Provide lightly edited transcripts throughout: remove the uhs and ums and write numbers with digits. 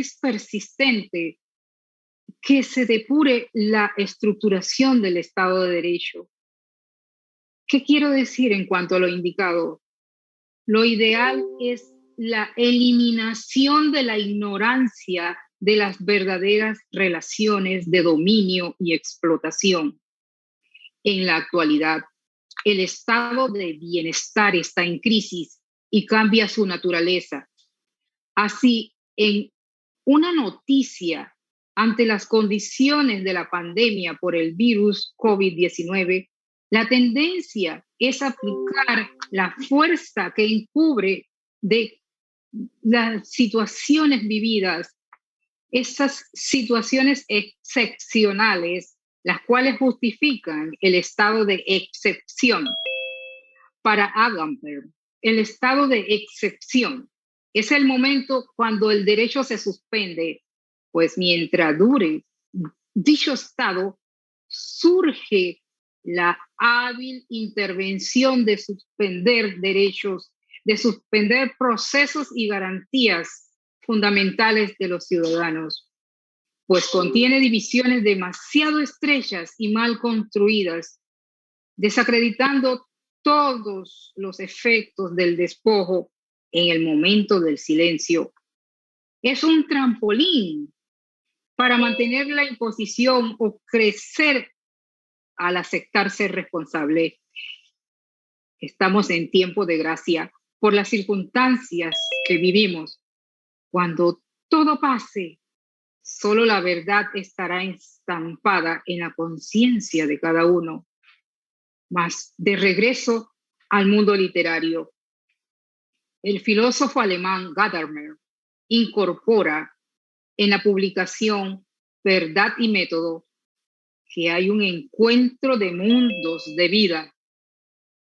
es persistente que se depure la estructuración del Estado de Derecho. ¿Qué quiero decir en cuanto a lo indicado? Lo ideal es la eliminación de la ignorancia de las verdaderas relaciones de dominio y explotación. En la actualidad, el estado de bienestar está en crisis y cambia su naturaleza. Así, en una noticia ante las condiciones de la pandemia por el virus COVID-19, la tendencia es aplicar la fuerza que encubre de las situaciones vividas, esas situaciones excepcionales, las cuales justifican el estado de excepción. Para Agamben, el estado de excepción es el momento cuando el derecho se suspende, pues mientras dure dicho estado, surge la hábil intervención de suspender derechos, de suspender procesos y garantías fundamentales de los ciudadanos, pues contiene divisiones demasiado estrechas y mal construidas, desacreditando todos los efectos del despojo en el momento del silencio. Es un trampolín para mantener la imposición o crecer al aceptar ser responsable. Estamos en tiempo de gracia por las circunstancias que vivimos. Cuando todo pase, solo la verdad estará estampada en la conciencia de cada uno. Mas de regreso al mundo literario, el filósofo alemán Gadamer incorpora en la publicación Verdad y Método que hay un encuentro de mundos de vida.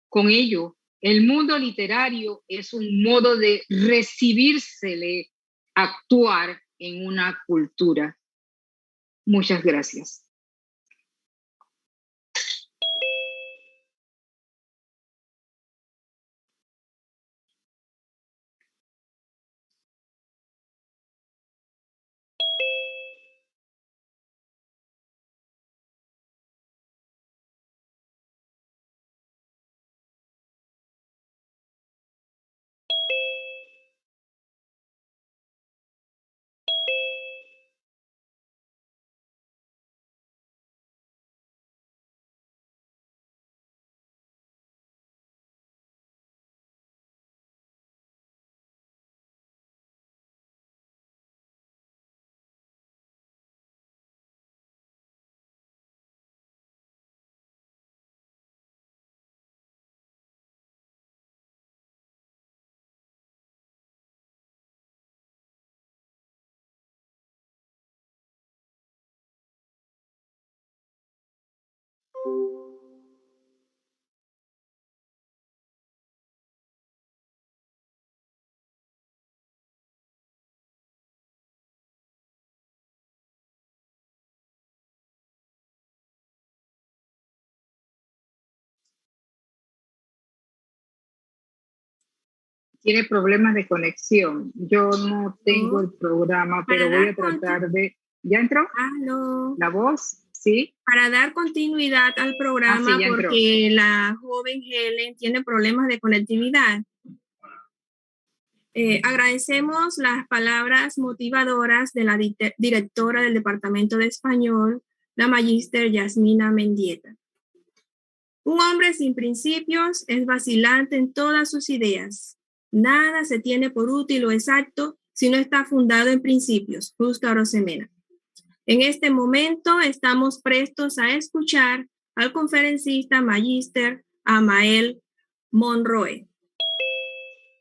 Con ello, el mundo literario es un modo de recibírsele, actuar en una cultura. Muchas gracias. Tiene problemas de conexión. Yo no tengo el programa, pero voy a tratar de... ¿Ya entró? ¿Aló? ¿La voz? ¿Sí? Para dar continuidad al programa, sí, porque la joven Helen tiene problemas de conectividad. Agradecemos las palabras motivadoras de la directora del Departamento de Español, la magíster Yasmina Mendieta. Un hombre sin principios es vacilante en todas sus ideas. Nada se tiene por útil o exacto si no está fundado en principios. Justo Arosemena. En este momento estamos prestos a escuchar al conferencista magíster Amael Monroe.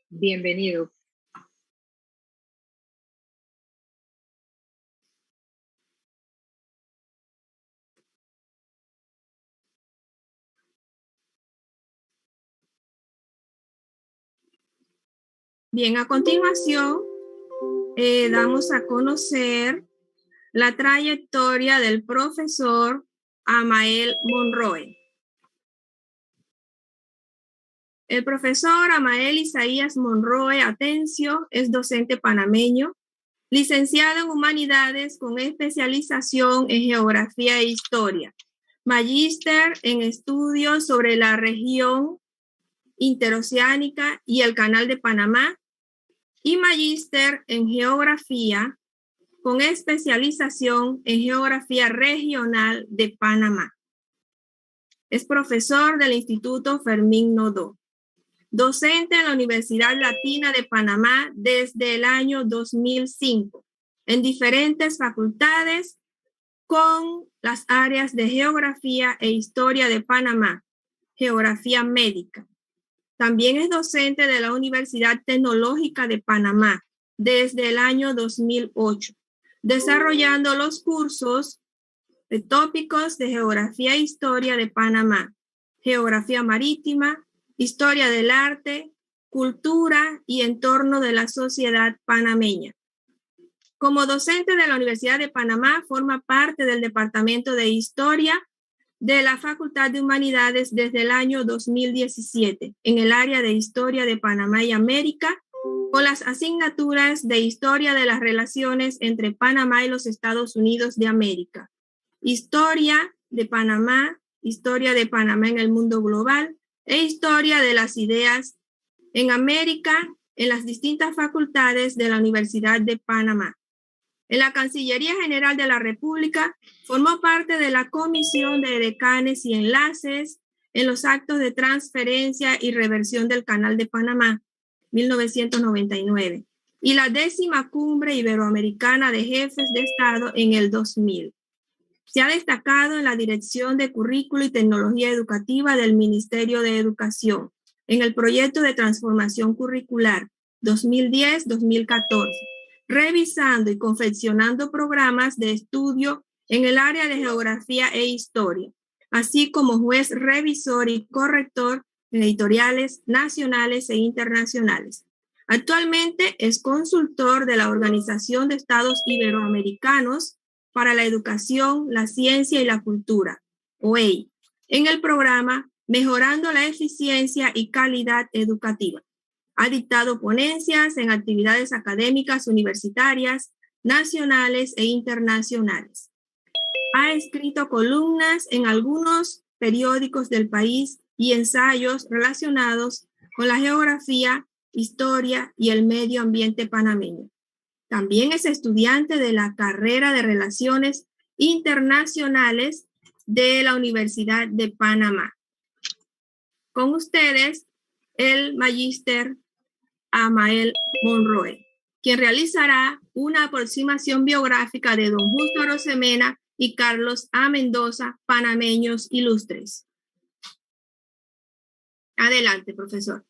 Bienvenido. Bien, a continuación damos a conocer la trayectoria del profesor Amael Monroe. El profesor Amael Isaías Monroe Atencio es docente panameño, Licenciado en Humanidades con especialización en Geografía e Historia. Magíster en Estudios sobre la región interoceánica y el Canal de Panamá. Y magíster en Geografía con especialización en Geografía Regional de Panamá. Es profesor del Instituto Fermín Nodó. Docente en la Universidad Latina de Panamá desde el año 2005, en diferentes facultades con las áreas de Geografía e Historia de Panamá, Geografía Médica. También es docente de la Universidad Tecnológica de Panamá desde el año 2008, desarrollando los cursos de tópicos de Geografía e Historia de Panamá, Geografía Marítima, Historia del Arte, Cultura y Entorno de la Sociedad Panameña. Como docente de la Universidad de Panamá, forma parte del Departamento de Historia de la Facultad de Humanidades desde el año 2017, en el área de Historia de Panamá y América, con las asignaturas de Historia de las relaciones entre Panamá y los Estados Unidos de América, Historia de Panamá en el mundo global, e Historia de las ideas en América en las distintas facultades de la Universidad de Panamá. En la Cancillería General de la República formó parte de la Comisión de Decanes y Enlaces en los actos de transferencia y reversión del Canal de Panamá, 1999, y la 10ª Cumbre Iberoamericana de Jefes de Estado en el 2000. Se ha destacado en la Dirección de Currículo y Tecnología Educativa del Ministerio de Educación, en el proyecto de transformación curricular 2010-2014, revisando y confeccionando programas de estudio en el área de Geografía e Historia, así como juez revisor y corrector en editoriales nacionales e internacionales. Actualmente es consultor de la Organización de Estados Iberoamericanos para la Educación, la Ciencia y la Cultura, OEI, en el programa Mejorando la Eficiencia y Calidad Educativa. Ha dictado ponencias en actividades académicas universitarias, nacionales e internacionales. Ha escrito columnas en algunos periódicos del país y ensayos relacionados con la geografía, historia y el medio ambiente panameño. También es estudiante de la carrera de Relaciones Internacionales de la Universidad de Panamá. Con ustedes, el magíster Amael Monroe, quien realizará una aproximación biográfica de don Justo Arosemena y Carlos A. Mendoza, panameños ilustres. Adelante, profesor.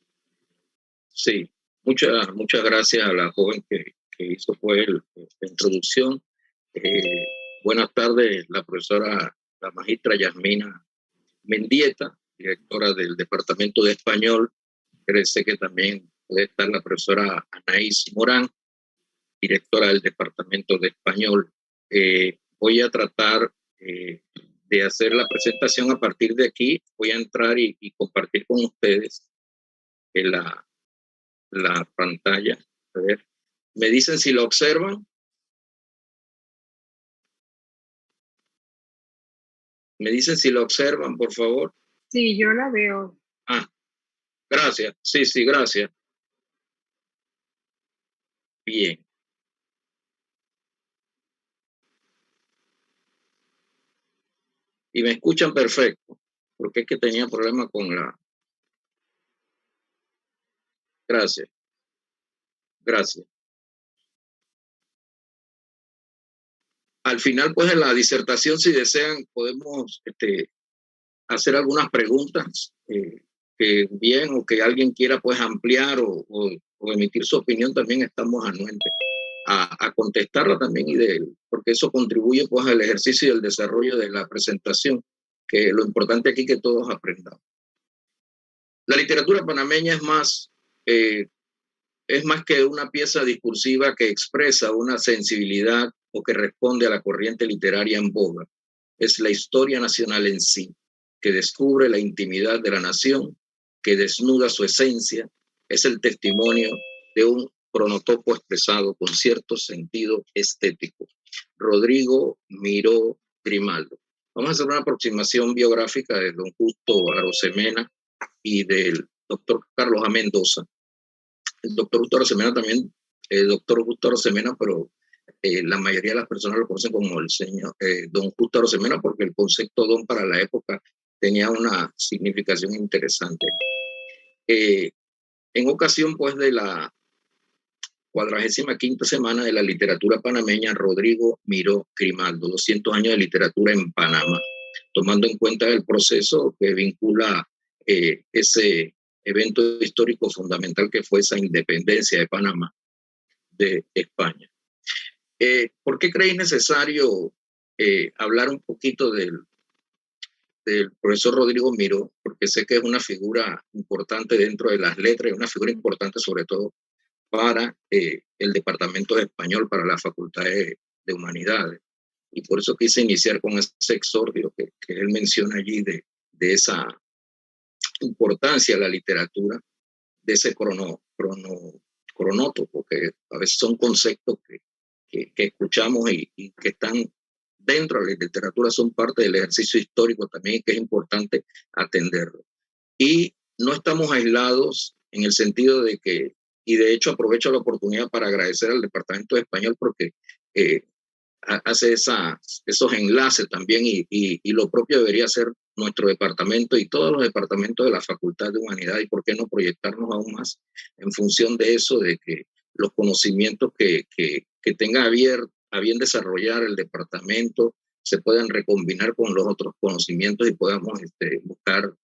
Sí, muchas gracias a la joven que hizo la introducción. Buenas tardes, la profesora, la magistra Yasmina Mendieta, directora del Departamento de Español. Sé que también puede estar la profesora Anaís Morán, directora del Departamento de Español. Voy a tratar de hacer la presentación a partir de aquí. Voy a entrar y compartir con ustedes la pantalla. A ver, ¿me dicen si lo observan? ¿Me dicen si lo observan, por favor? Sí, yo la veo. Ah, gracias. Sí, gracias. Bien. Y me escuchan perfecto, porque es que tenía problemas con la... Gracias. Al final, pues, en la disertación, si desean, podemos hacer algunas preguntas que bien o que alguien quiera, pues, ampliar o emitir su opinión. También estamos anuentes a contestarla también, porque eso contribuye, pues, al ejercicio y al desarrollo de la presentación, que lo importante aquí es que todos aprendamos. La literatura panameña es más que una pieza discursiva que expresa una sensibilidad o que responde a la corriente literaria en boga. Es la historia nacional en sí, que descubre la intimidad de la nación, que desnuda su esencia, es el testimonio de un cronotopo expresado con cierto sentido estético. Rodrigo Miró Grimaldo. Vamos a hacer una aproximación biográfica de don Justo Arosemena y del doctor Carlos A. Mendoza. El doctor Justo Arosemena también, el doctor Justo Arosemena, pero la mayoría de las personas lo conocen como el señor don Justo Arosemena, porque el concepto don para la época tenía una significación interesante. En ocasión, pues, de la 45ª semana de la literatura panameña, Rodrigo Miró Grimaldo, 200 años de literatura en Panamá, tomando en cuenta el proceso que vincula ese evento histórico fundamental que fue esa independencia de Panamá de España. ¿Por qué creéis necesario hablar un poquito del profesor Rodrigo Miró? Porque sé que es una figura importante dentro de las letras, una figura importante sobre todo para el Departamento de Español, para la Facultad de Humanidades. Y por eso quise iniciar con ese exordio que él menciona allí de esa importancia de la literatura, de ese cronótopo, que a veces son conceptos que escuchamos y que están dentro de la literatura, son parte del ejercicio histórico también, y que es importante atenderlo. Y no estamos aislados en el sentido de que, y de hecho aprovecho la oportunidad para agradecer al Departamento de Español porque hace esos enlaces también, y lo propio debería hacer nuestro departamento y todos los departamentos de la Facultad de Humanidad, y por qué no proyectarnos aún más en función de eso, de que los conocimientos que tenga a bien desarrollar el departamento se puedan recombinar con los otros conocimientos y podamos buscar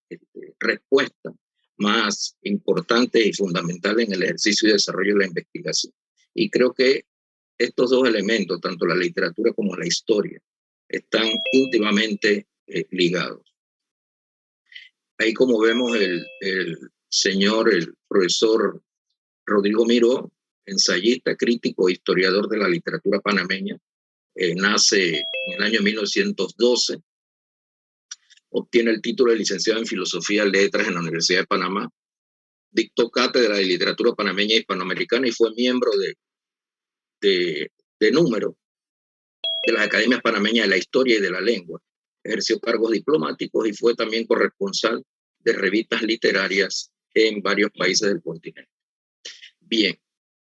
respuestas más importantes y fundamentales en el ejercicio y desarrollo de la investigación. Y creo que estos dos elementos, tanto la literatura como la historia, están íntimamente ligados. Ahí, como vemos, el profesor Rodrigo Miró, ensayista, crítico e historiador de la literatura panameña, nace en el año 1912, obtiene el título de licenciado en Filosofía y Letras en la Universidad de Panamá, dictó cátedra de literatura panameña y hispanoamericana y fue miembro de número de las academias panameñas de la historia y de la lengua. Ejerció cargos diplomáticos y fue también corresponsal de revistas literarias en varios países del continente. Bien,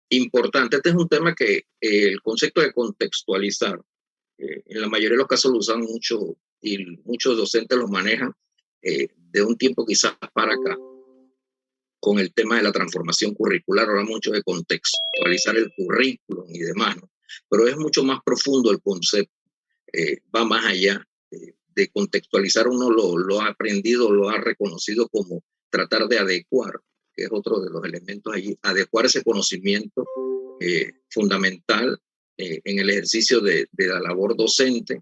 importante, este es un tema que el concepto de contextualizar, en la mayoría de los casos lo usan mucho y muchos docentes lo manejan de un tiempo quizás para acá, con el tema de la transformación curricular. Habla mucho de contextualizar el currículum y demás, ¿no? Pero es mucho más profundo el concepto, va más allá de contextualizar. Uno lo ha aprendido, lo ha reconocido como tratar de adecuar, que es otro de los elementos allí, adecuar ese conocimiento fundamental en el ejercicio de la labor docente.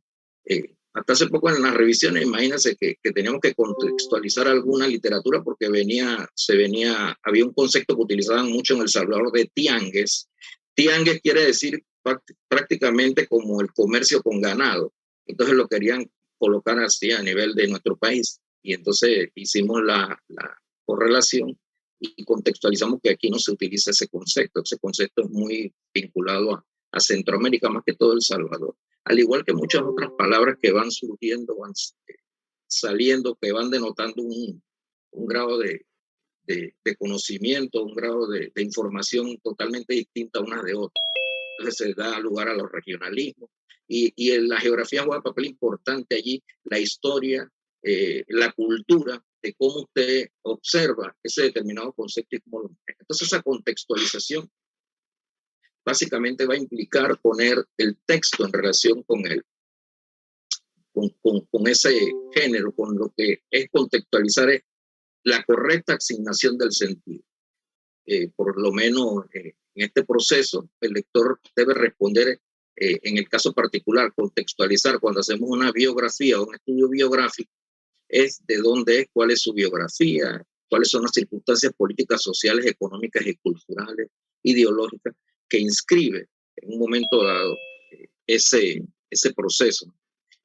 Hasta hace poco en las revisiones, imagínense que teníamos que contextualizar alguna literatura porque había un concepto que utilizaban mucho en El Salvador de tiangues. Tiangues quiere decir prácticamente como el comercio con ganado. Entonces lo querían colocar así a nivel de nuestro país. Y entonces hicimos la correlación y contextualizamos que aquí no se utiliza ese concepto. Ese concepto es muy vinculado a Centroamérica, más que todo El Salvador. Al igual que muchas otras palabras que van surgiendo, van saliendo, que van denotando un grado de conocimiento, un grado de información totalmente distinta unas de otras. Entonces se da lugar a los regionalismos. Y en la geografía juega un papel importante allí, la historia, la cultura, de cómo usted observa ese determinado concepto y cómo lo maneja. Entonces esa contextualización básicamente va a implicar poner el texto en relación con ese género, con lo que es contextualizar la correcta asignación del sentido. Por lo menos en este proceso, el lector debe responder, en el caso particular, contextualizar cuando hacemos una biografía o un estudio biográfico, es de dónde es, cuál es su biografía, cuáles son las circunstancias políticas, sociales, económicas y culturales, ideológicas, que inscribe en un momento dado ese proceso.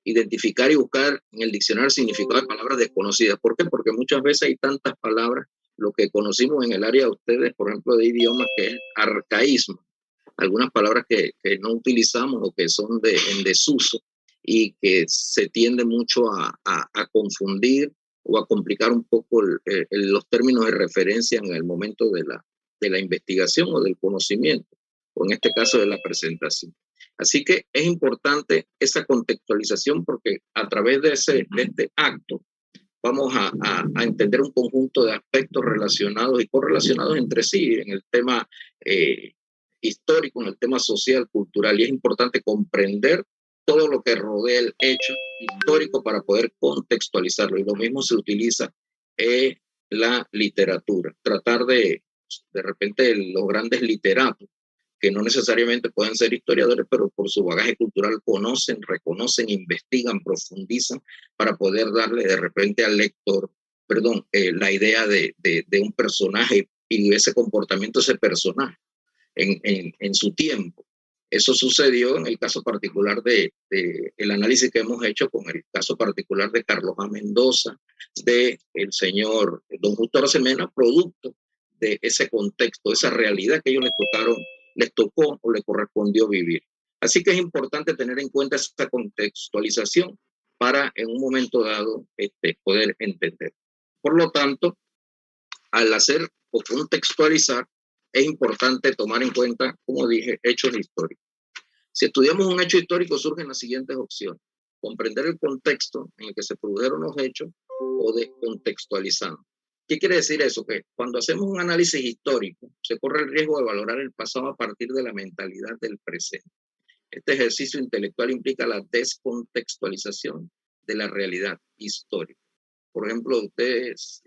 Identificar y buscar en el diccionario el significado de palabras desconocidas. ¿Por qué? Porque muchas veces hay tantas palabras lo que conocimos en el área de ustedes, por ejemplo, de idiomas, que es arcaísmo, algunas palabras que no utilizamos o que son en desuso y que se tiende mucho a confundir o a complicar un poco los términos de referencia en el momento de la investigación o del conocimiento, o en este caso de la presentación. Así que es importante esa contextualización, porque a través de este acto vamos a entender un conjunto de aspectos relacionados y correlacionados entre sí en el tema histórico, en el tema social, cultural, y es importante comprender todo lo que rodea el hecho histórico para poder contextualizarlo. Y lo mismo se utiliza en la literatura. Tratar de repente, los grandes literatos, que no necesariamente pueden ser historiadores, pero por su bagaje cultural conocen, reconocen, investigan, profundizan para poder darle de repente al lector, la idea de un personaje y ese comportamiento de ese personaje en su tiempo. Eso sucedió en el caso particular de el análisis que hemos hecho con el caso particular de Carlos A. Mendoza, de el señor don Justo Arosemena, producto de ese contexto, esa realidad que ellos les tocó o les correspondió vivir. Así que es importante tener en cuenta esta contextualización para en un momento dado poder entender. Por lo tanto, al hacer o contextualizar, es importante tomar en cuenta, como dije, hechos históricos. Si estudiamos un hecho histórico, surgen las siguientes opciones: comprender el contexto en el que se produjeron los hechos o descontextualizando. ¿Qué quiere decir eso? Que cuando hacemos un análisis histórico, se corre el riesgo de valorar el pasado a partir de la mentalidad del presente. Este ejercicio intelectual implica la descontextualización de la realidad histórica. Por ejemplo, ustedes,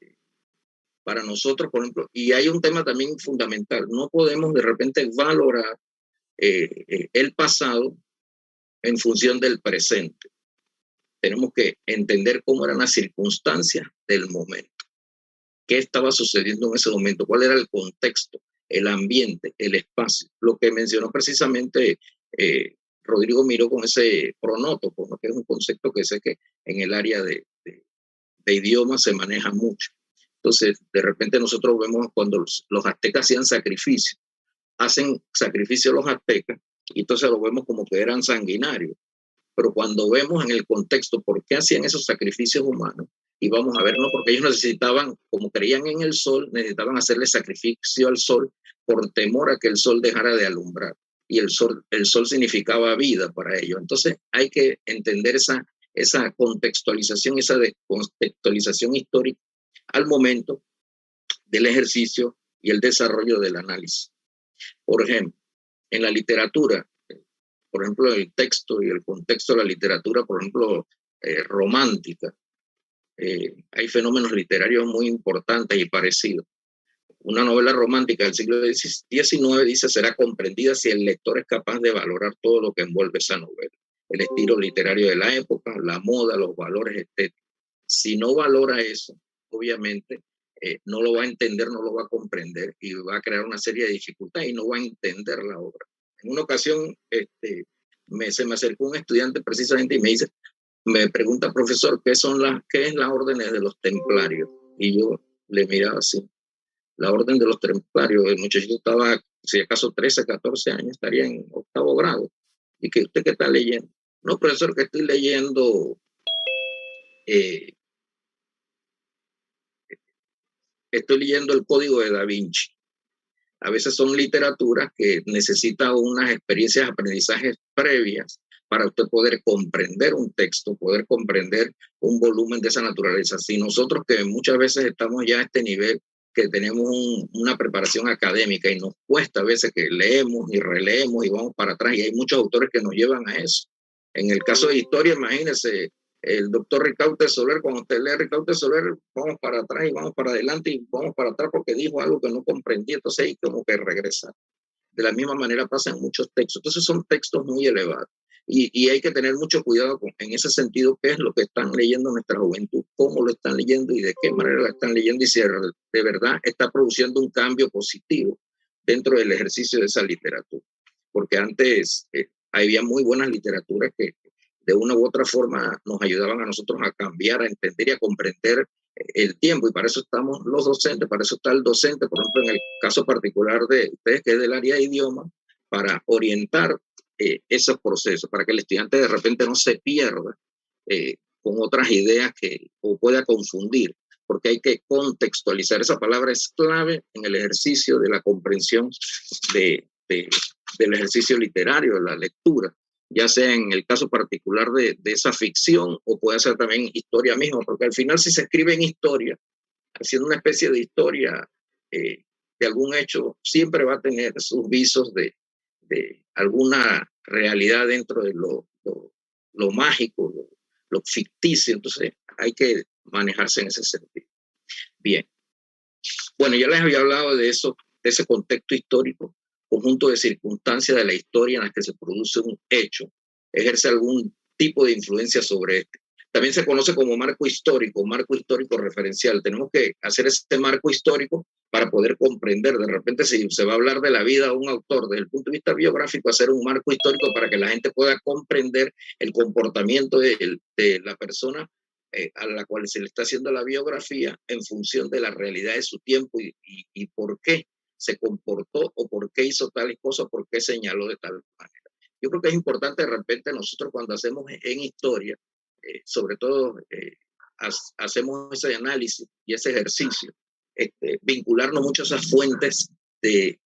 para nosotros, por ejemplo, y hay un tema también fundamental, no podemos de repente valorar el pasado en función del presente. Tenemos que entender cómo eran las circunstancias del momento. ¿Qué estaba sucediendo en ese momento? ¿Cuál era el contexto, el ambiente, el espacio? Lo que mencionó precisamente Rodrigo Miró con ese pronótopo, ¿no? Que es un concepto que sé que en el área de idiomas se maneja mucho. Entonces, de repente nosotros vemos cuando los aztecas hacían sacrificios, hacen sacrificio los aztecas, y entonces lo vemos como que eran sanguinarios. Pero cuando vemos en el contexto por qué hacían esos sacrificios humanos, y vamos a ver, no, porque ellos necesitaban, como creían en el sol, necesitaban hacerle sacrificio al sol por temor a que el sol dejara de alumbrar. Y el sol significaba vida para ellos. Entonces hay que entender esa contextualización, esa descontextualización histórica al momento del ejercicio y el desarrollo del análisis. Por ejemplo, en la literatura, por ejemplo, el texto y el contexto de la literatura, por ejemplo, romántica, hay fenómenos literarios muy importantes y parecidos. Una novela romántica del siglo XIX dice será comprendida si el lector es capaz de valorar todo lo que envuelve esa novela. El estilo literario de la época, la moda, los valores estéticos. Si no valora eso, obviamente no lo va a entender, no lo va a comprender y va a crear una serie de dificultades y no va a entender la obra. En una ocasión se me acercó un estudiante precisamente y me pregunta, profesor, ¿qué es las órdenes de los templarios? Y yo le miraba así. La orden de los templarios, el muchachito estaba, si acaso 13, 14 años, estaría en 8º grado. ¿Y que usted qué está leyendo? No, profesor, que estoy leyendo el Código de Da Vinci. A veces son literaturas que necesitan unas experiencias, aprendizajes previas para usted poder comprender un texto, poder comprender un volumen de esa naturaleza. Si nosotros, que muchas veces estamos ya a este nivel, que tenemos una preparación académica y nos cuesta a veces que leemos y releemos y vamos para atrás, y hay muchos autores que nos llevan a eso. En el caso de historia, imagínense, el doctor Ricaurte Soler, cuando usted lee Ricaurte Soler, vamos para atrás y vamos para adelante y vamos para atrás porque dijo algo que no comprendí, entonces hay como que regresar. De la misma manera pasa en muchos textos. Entonces son textos muy elevados y hay que tener mucho cuidado en ese sentido, qué es lo que están leyendo nuestra juventud, cómo lo están leyendo y de qué manera lo están leyendo y si de verdad está produciendo un cambio positivo dentro del ejercicio de esa literatura. Porque antes había muy buenas literaturas que de una u otra forma nos ayudaban a nosotros a cambiar, a entender y a comprender el tiempo, y para eso estamos los docentes, para eso está el docente, por ejemplo, en el caso particular de ustedes, que es del área de idioma, para orientar esos procesos, para que el estudiante de repente no se pierda con otras ideas o pueda confundir, porque hay que contextualizar. Esa palabra es clave en el ejercicio de la comprensión del ejercicio literario, de la lectura, ya sea en el caso particular de esa ficción o puede ser también historia misma, porque al final si se escribe en historia, haciendo una especie de historia de algún hecho, siempre va a tener sus visos de alguna realidad dentro de lo mágico, lo ficticio. Entonces hay que manejarse en ese sentido. Bien, bueno, ya les había hablado de eso, de ese contexto histórico, conjunto de circunstancias de la historia en las que se produce un hecho, ejerce algún tipo de influencia sobre este. También se conoce como marco histórico referencial. Tenemos que hacer este marco histórico para poder comprender. De repente, si se va a hablar de la vida de un autor desde el punto de vista biográfico, hacer un marco histórico para que la gente pueda comprender el comportamiento de la persona a la cual se le está haciendo la biografía en función de la realidad de su tiempo y por qué se comportó o por qué hizo tales cosas, por qué señaló de tal manera. Yo creo que es importante de repente nosotros cuando hacemos en historia, sobre todo hacemos ese análisis y ese ejercicio, vincularnos mucho a esas fuentes de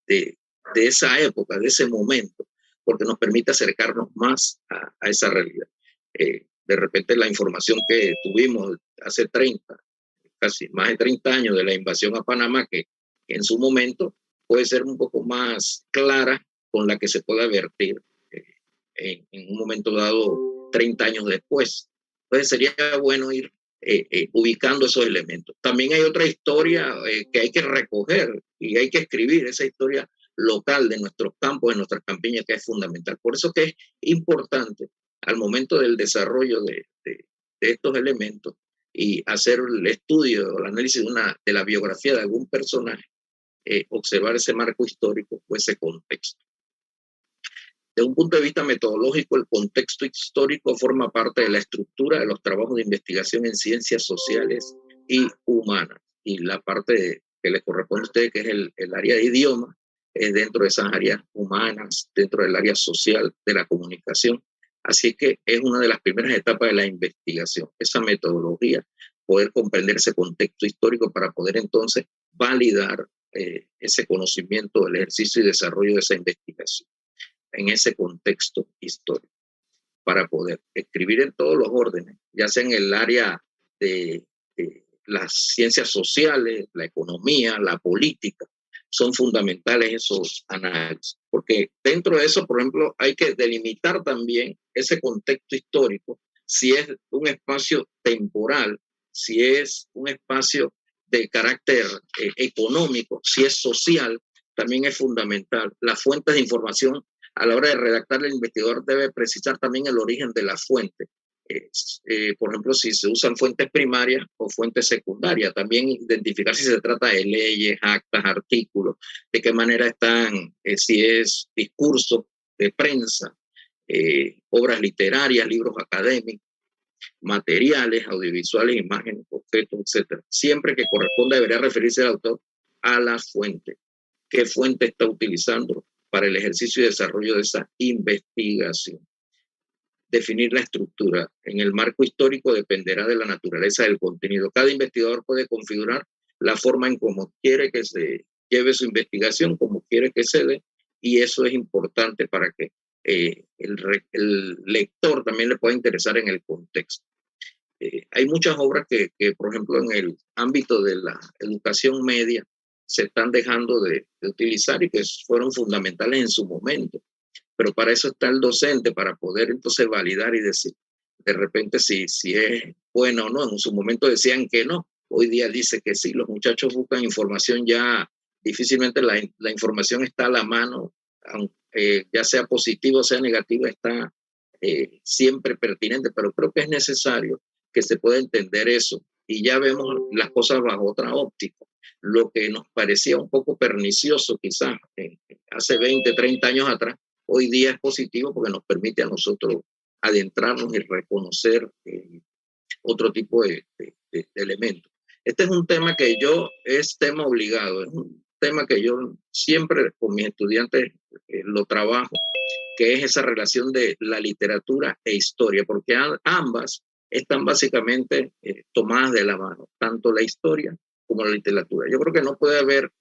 esa época, de ese momento, porque nos permite acercarnos más a esa realidad. De repente la información que tuvimos hace casi más de 30 años de la invasión a Panamá, que en su momento puede ser un poco más clara con la que se pueda vertir en un momento dado 30 años después. Entonces sería bueno ir ubicando esos elementos. También hay otra historia que hay que recoger y hay que escribir, esa historia local de nuestros campos, de nuestras campiñas, que es fundamental. Por eso que es importante al momento del desarrollo de estos elementos y hacer el estudio o el análisis de la biografía de algún personaje, observar ese marco histórico o ese contexto. De un punto de vista metodológico, el contexto histórico forma parte de la estructura de los trabajos de investigación en ciencias sociales y humanas. Y la parte que les corresponde a ustedes, que es el área de idioma, es dentro de esas áreas humanas, dentro del área social de la comunicación. Así que es una de las primeras etapas de la investigación, esa metodología, poder comprender ese contexto histórico para poder entonces validar ese conocimiento, el ejercicio y desarrollo de esa investigación en ese contexto histórico, para poder escribir en todos los órdenes, ya sea en el área de las ciencias sociales, la economía, la política. Son fundamentales esos análisis, porque dentro de eso, por ejemplo, hay que delimitar también ese contexto histórico, si es un espacio temporal, si es un espacio de carácter económico, si es social, también es fundamental. Las fuentes de información a la hora de redactar, el investigador debe precisar también el origen de la fuente. Por ejemplo, si se usan fuentes primarias o fuentes secundarias, también identificar si se trata de leyes, actas, artículos, de qué manera están, si es discurso de prensa, obras literarias, libros académicos, materiales, audiovisuales, imágenes, objetos, etc. Siempre que corresponda debería referirse el autor a la fuente. ¿Qué fuente está utilizando para el ejercicio y desarrollo de esa investigación? Definir la estructura. En el marco histórico dependerá de la naturaleza del contenido. Cada investigador puede configurar la forma en cómo quiere que se lleve su investigación, como quiere que se dé, y eso es importante para que el lector también le pueda interesar en el contexto. Hay muchas obras que, por ejemplo, en el ámbito de la educación media se están dejando de utilizar y que fueron fundamentales en su momento. Pero para eso está el docente, para poder entonces validar y decir de repente si es bueno o no. En su momento decían que no, hoy día dice que sí. Los muchachos buscan información ya, difícilmente la información está a la mano, ya sea positiva o sea negativa, está siempre pertinente, pero creo que es necesario que se pueda entender eso. Y ya vemos las cosas bajo otra óptica. Lo que nos parecía un poco pernicioso quizás hace 20, 30 años atrás, hoy día es positivo porque nos permite a nosotros adentrarnos y reconocer otro tipo de elementos. Este es un tema que es tema obligado, es un tema que yo siempre con mis estudiantes lo trabajo, que es esa relación de la literatura e historia, porque ambas están básicamente tomadas de la mano, tanto la historia como la literatura. Yo creo que no puede haber,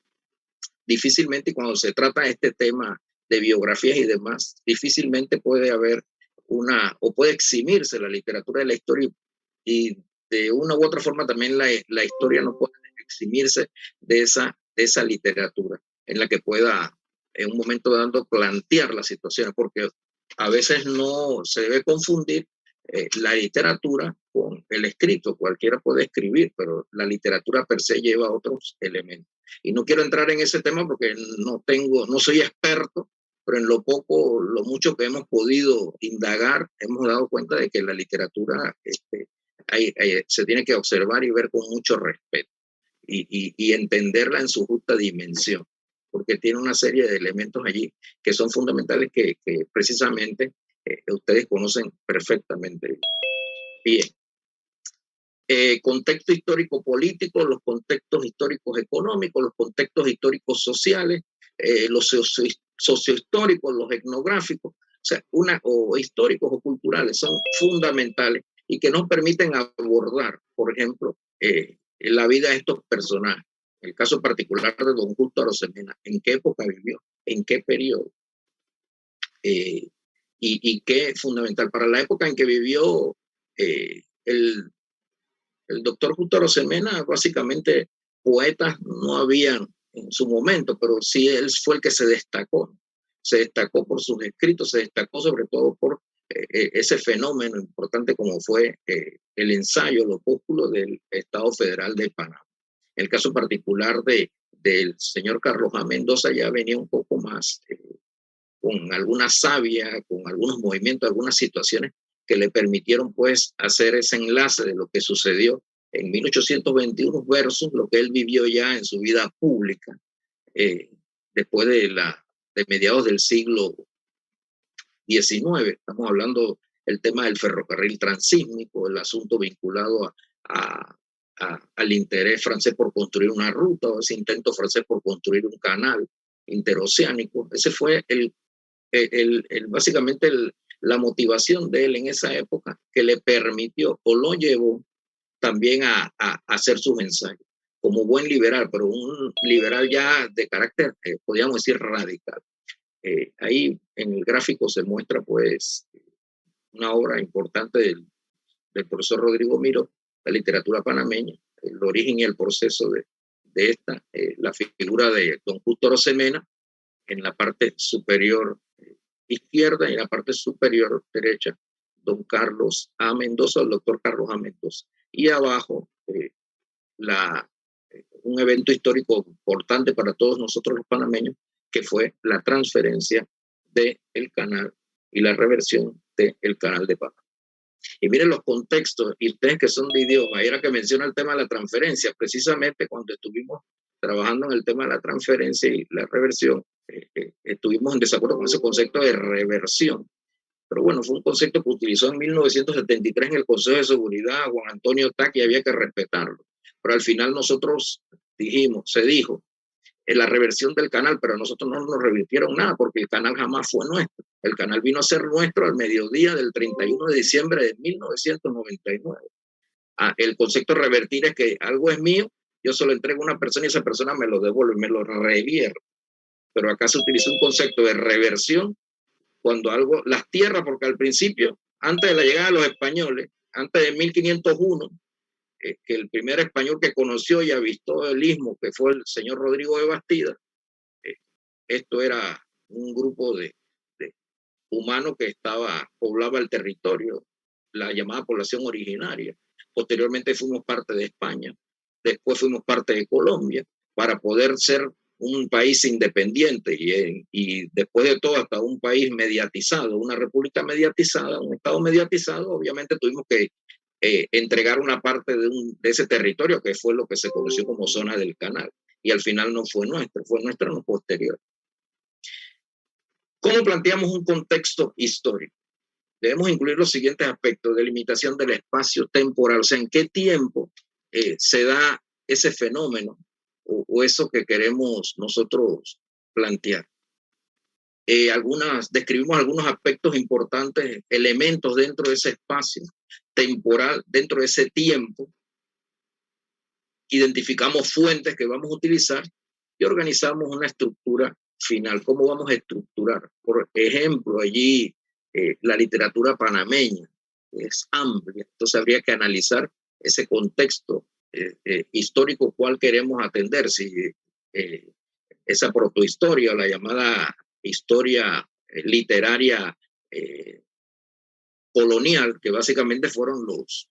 difícilmente, cuando se trata de este tema de biografías y demás, difícilmente puede haber o puede eximirse la literatura de la historia, y de una u otra forma también la historia no puede eximirse de esa literatura en la que pueda en un momento dado plantear las situaciones, porque a veces no se debe confundir la literatura con el escrito. Cualquiera puede escribir, pero la literatura per se lleva otros elementos. Y no quiero entrar en ese tema porque no soy experto, pero en lo mucho que hemos podido indagar, hemos dado cuenta de que la literatura se tiene que observar y ver con mucho respeto y entenderla en su justa dimensión, porque tiene una serie de elementos allí que son fundamentales que precisamente ustedes conocen perfectamente bien. Contexto histórico-político, los contextos históricos económicos, los contextos históricos sociales, los sociohistóricos, los etnográficos, o históricos o culturales, son fundamentales y que nos permiten abordar, por ejemplo, la vida de estos personajes. El caso particular de don Justo Arosemena, en qué época vivió, en qué periodo, y qué fundamental. Para la época en que vivió el doctor Justo Arosemena, básicamente poetas no habían en su momento, pero sí él fue el que se destacó por sus escritos, se destacó sobre todo por ese fenómeno importante como fue el ensayo, el opúsculo del Estado Federal de Panamá. El caso particular del señor Carlos A. Mendoza ya venía un poco más con alguna savia, con algunos movimientos, algunas situaciones que le permitieron pues hacer ese enlace de lo que sucedió en 1821 versus lo que él vivió ya en su vida pública después de mediados del siglo XIX. Estamos hablando del tema del ferrocarril transísmico, el asunto vinculado al interés francés por construir una ruta, o ese intento francés por construir un canal interoceánico. Ese fue básicamente la motivación de él en esa época, que le permitió o lo llevó también a hacer sus ensayos como buen liberal, pero un liberal ya de carácter, podríamos decir, radical. Ahí en el gráfico se muestra pues una obra importante del profesor Rodrigo Miró, la literatura panameña, el origen y el proceso de esta, la figura de don Justo Arosemena en la parte superior izquierda y en la parte superior derecha, don Carlos A. Mendoza, el doctor Carlos A. Mendoza. Y abajo, un evento histórico importante para todos nosotros los panameños, que fue la transferencia del canal y la reversión del canal de Panamá. Y miren los contextos, y ustedes que son de idioma, era que menciona el tema de la transferencia, precisamente cuando estuvimos trabajando en el tema de la transferencia y la reversión, estuvimos en desacuerdo con ese concepto de reversión. Pero bueno, fue un concepto que utilizó en 1973 en el Consejo de Seguridad Juan Antonio Tac, y había que respetarlo. Pero al final nosotros se dijo, en la reversión del canal, pero a nosotros no nos revirtieron nada porque el canal jamás fue nuestro. El canal vino a ser nuestro al mediodía del 31 de diciembre de 1999. El concepto de revertir es que algo es mío, yo se lo entrego a una persona y esa persona me lo devuelve, me lo revierte. Pero acá se utiliza un concepto de reversión cuando las tierras, porque al principio, antes de la llegada de los españoles, antes de 1501, que el primer español que conoció y avistó el istmo, que fue el señor Rodrigo de Bastida, esto era un grupo de humanos que poblaba el territorio, la llamada población originaria. Posteriormente fuimos parte de España, después fuimos parte de Colombia, para poder ser un país independiente y después de todo hasta un país mediatizado, una república mediatizada, un estado mediatizado. Obviamente tuvimos que entregar una parte de ese territorio, que fue lo que se conoció como zona del canal, y al final no fue nuestro, fue nuestro en lo posterior. ¿Cómo planteamos un contexto histórico? debemos incluir los siguientes aspectos: delimitación del espacio temporal, o sea, en qué tiempo se da ese fenómeno o eso que queremos nosotros plantear. Describimos algunos aspectos importantes, elementos dentro de ese espacio temporal, dentro de ese tiempo. Identificamos fuentes que vamos a utilizar y organizamos una estructura final. ¿Cómo vamos a estructurar? Por ejemplo, allí la literatura panameña es amplia, entonces habría que analizar ese contexto histórico cuál queremos atender, si esa protohistoria o la llamada historia literaria colonial, que básicamente fueron los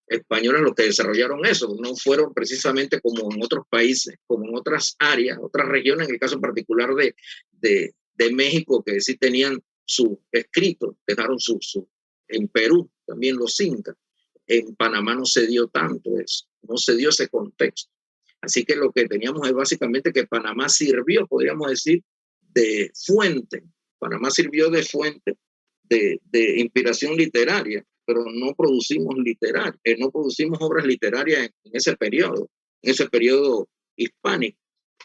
españoles los que desarrollaron eso, no fueron precisamente como en otros países, como en otras áreas, otras regiones, en el caso particular de México, que sí tenían su escrito, dejaron en Perú también los incas. En Panamá no se dio tanto eso, no se dio ese contexto. Así que lo que teníamos es básicamente que Panamá sirvió, podríamos decir, de fuente. Panamá sirvió de fuente de inspiración literaria, pero no producimos no producimos obras literarias en ese periodo hispánico,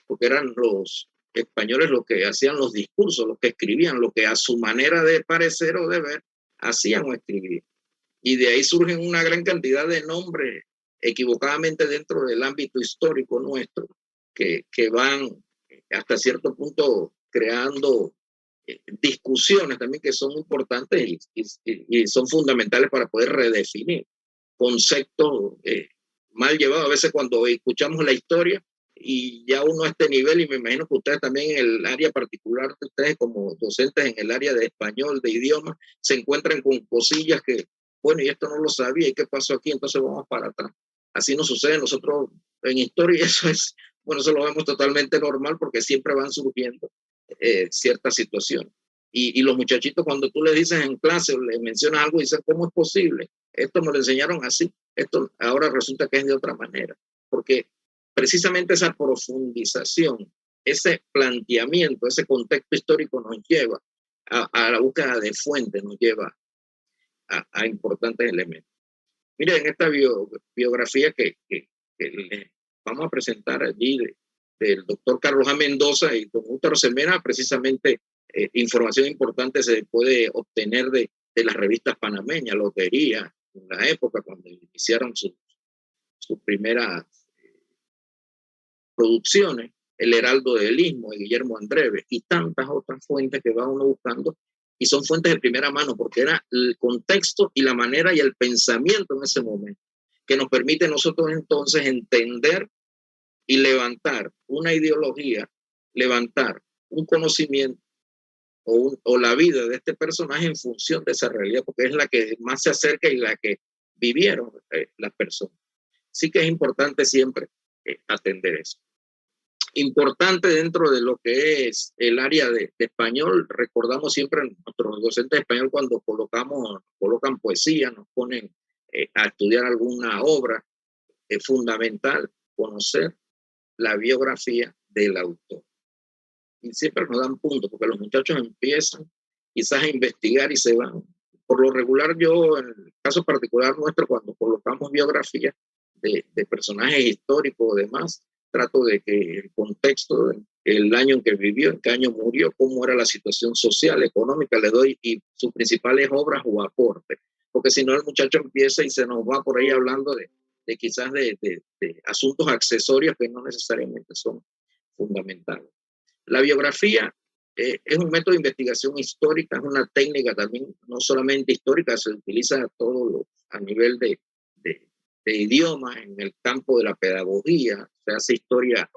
porque eran los españoles los que hacían los discursos, los que escribían, lo que a su manera de parecer o de ver hacían o escribían. Y de ahí surgen una gran cantidad de nombres equivocadamente dentro del ámbito histórico nuestro, que van hasta cierto punto creando discusiones también que son importantes y son fundamentales para poder redefinir conceptos mal llevados. A veces cuando escuchamos la historia y ya uno a este nivel, y me imagino que ustedes también en el área particular de ustedes como docentes en el área de español, de idioma, se encuentran con cosillas que, bueno, y esto no lo sabía, ¿y qué pasó aquí? Entonces vamos para atrás. Así nos sucede nosotros en historia, y eso es, bueno, eso lo vemos totalmente normal porque siempre van surgiendo ciertas situaciones. Y los muchachitos, cuando tú les dices en clase o les mencionas algo, dicen, ¿cómo es posible? Esto me lo enseñaron así, esto ahora resulta que es de otra manera. Porque precisamente esa profundización, ese planteamiento, ese contexto histórico nos lleva a la búsqueda de fuentes, nos lleva a importantes elementos. Miren, en esta biografía que les vamos a presentar allí del doctor Carlos A. Mendoza y don Justo Rosemena, precisamente información importante se puede obtener de las revistas panameñas, Lotería, en la época cuando iniciaron sus primeras producciones, El Heraldo del Istmo de Guillermo Andreve y tantas otras fuentes que va uno buscando, y son fuentes de primera mano porque era el contexto y la manera y el pensamiento en ese momento que nos permite nosotros entonces entender y levantar una ideología, levantar un conocimiento o la vida de este personaje en función de esa realidad, porque es la que más se acerca y la que vivieron las personas. Sí que es importante siempre atender eso. Importante dentro de lo que es el área de español, recordamos siempre a nuestros docentes de español cuando colocan poesía, nos ponen a estudiar alguna obra, es fundamental conocer la biografía del autor. Y siempre nos dan puntos, porque los muchachos empiezan quizás a investigar y se van. Por lo regular, yo, en el caso particular nuestro, cuando colocamos biografías de personajes históricos o demás, trato de que el contexto, el año en que vivió, en qué año murió, cómo era la situación social, económica, le doy y sus principales obras o aportes. Porque si no, el muchacho empieza y se nos va por ahí hablando de quizás de asuntos accesorios que no necesariamente son fundamentales. La biografía es un método de investigación histórica, es una técnica también no solamente histórica, se utiliza a nivel de idioma, en el campo de la pedagogía, se hace historia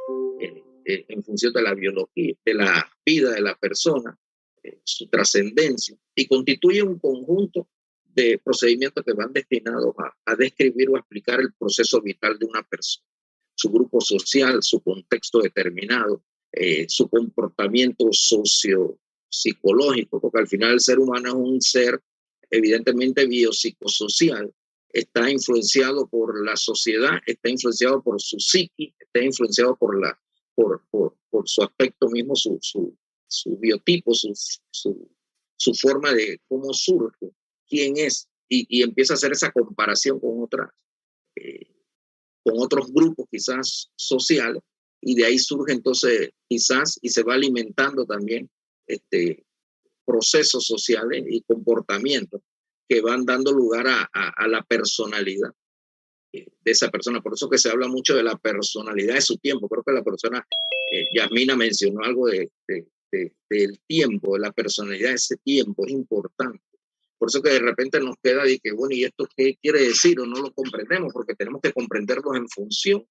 en función de la biología, de la vida de la persona, su trascendencia, y constituye un conjunto de procedimientos que van destinados a describir o a explicar el proceso vital de una persona, su grupo social, su contexto determinado, su comportamiento socio-psicológico, porque al final el ser humano es un ser evidentemente biopsicosocial, está influenciado por la sociedad, está influenciado por su psiqui, está influenciado por su aspecto mismo, su biotipo, su su forma de cómo surge, quién es, y empieza a hacer esa comparación con otros grupos quizás sociales, y de ahí surge entonces quizás y se va alimentando también procesos sociales y comportamientos que van dando lugar a la personalidad de esa persona. Por eso que se habla mucho de la personalidad de su tiempo. Creo que la persona, Yasmina mencionó algo del tiempo, de la personalidad de ese tiempo, es importante. Por eso que de repente nos queda de que, bueno, ¿y esto qué quiere decir? O no lo comprendemos, porque tenemos que comprenderlos en función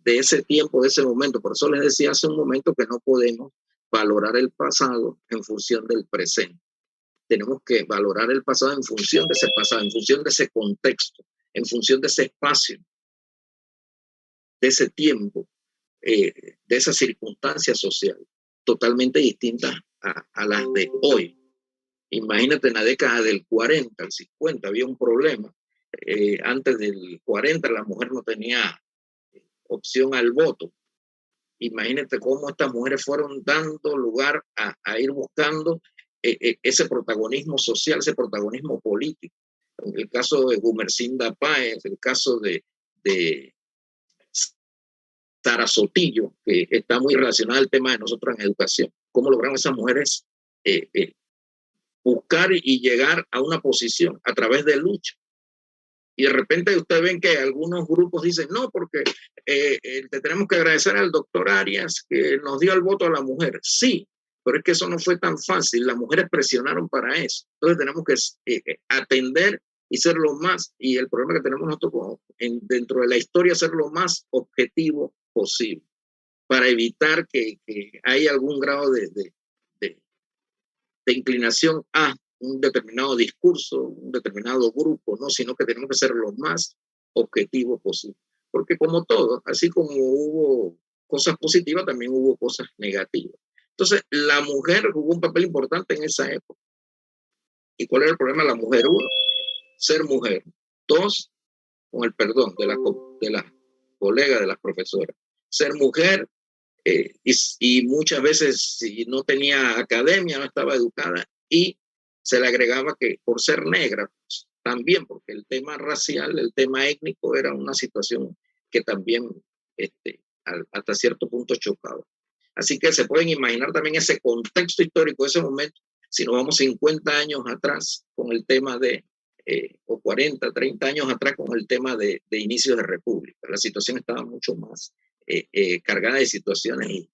de ese tiempo, de ese momento. Por eso les decía hace un momento que no podemos valorar el pasado en función del presente. Tenemos que valorar el pasado en función de ese pasado, en función de ese contexto, en función de ese espacio, de ese tiempo, de esas circunstancias sociales, totalmente distintas a las de hoy. Imagínate en la década del 40, el 50, había un problema. Antes del 40 la mujer no tenía opción al voto. Imagínate cómo estas mujeres fueron dando lugar a ir buscando ese protagonismo social, ese protagonismo político. En el caso de Gumersinda Páez, el caso de Sara Sotillo, que está muy relacionada al tema de nosotros en educación. ¿Cómo lograron esas mujeres buscar y llegar a una posición a través de lucha? Y de repente ustedes ven que algunos grupos dicen, no, porque te tenemos que agradecer al doctor Arias que nos dio el voto a la mujer. Sí, pero es que eso no fue tan fácil. Las mujeres presionaron para eso. Entonces tenemos que atender y ser lo más, y el problema que tenemos nosotros dentro de la historia, ser lo más objetivo posible para evitar que haya algún grado de inclinación a un determinado discurso, un determinado grupo, ¿no? Sino que tenemos que ser lo más objetivo posible. Porque como todo, así como hubo cosas positivas, también hubo cosas negativas. Entonces, la mujer jugó un papel importante en esa época. ¿Y cuál era el problema de la mujer? Uno, ser mujer. Dos, con el perdón de las colegas, de las profesoras, ser mujer, y muchas veces si no tenía academia, no estaba educada, y se le agregaba que por ser negra, pues, también, porque el tema racial, el tema étnico era una situación que también hasta cierto punto chocaba. Así que se pueden imaginar también ese contexto histórico, ese momento, si nos vamos 50 años atrás con el tema o 40, 30 años atrás con el tema de inicios de república. La situación estaba mucho más cargada de situaciones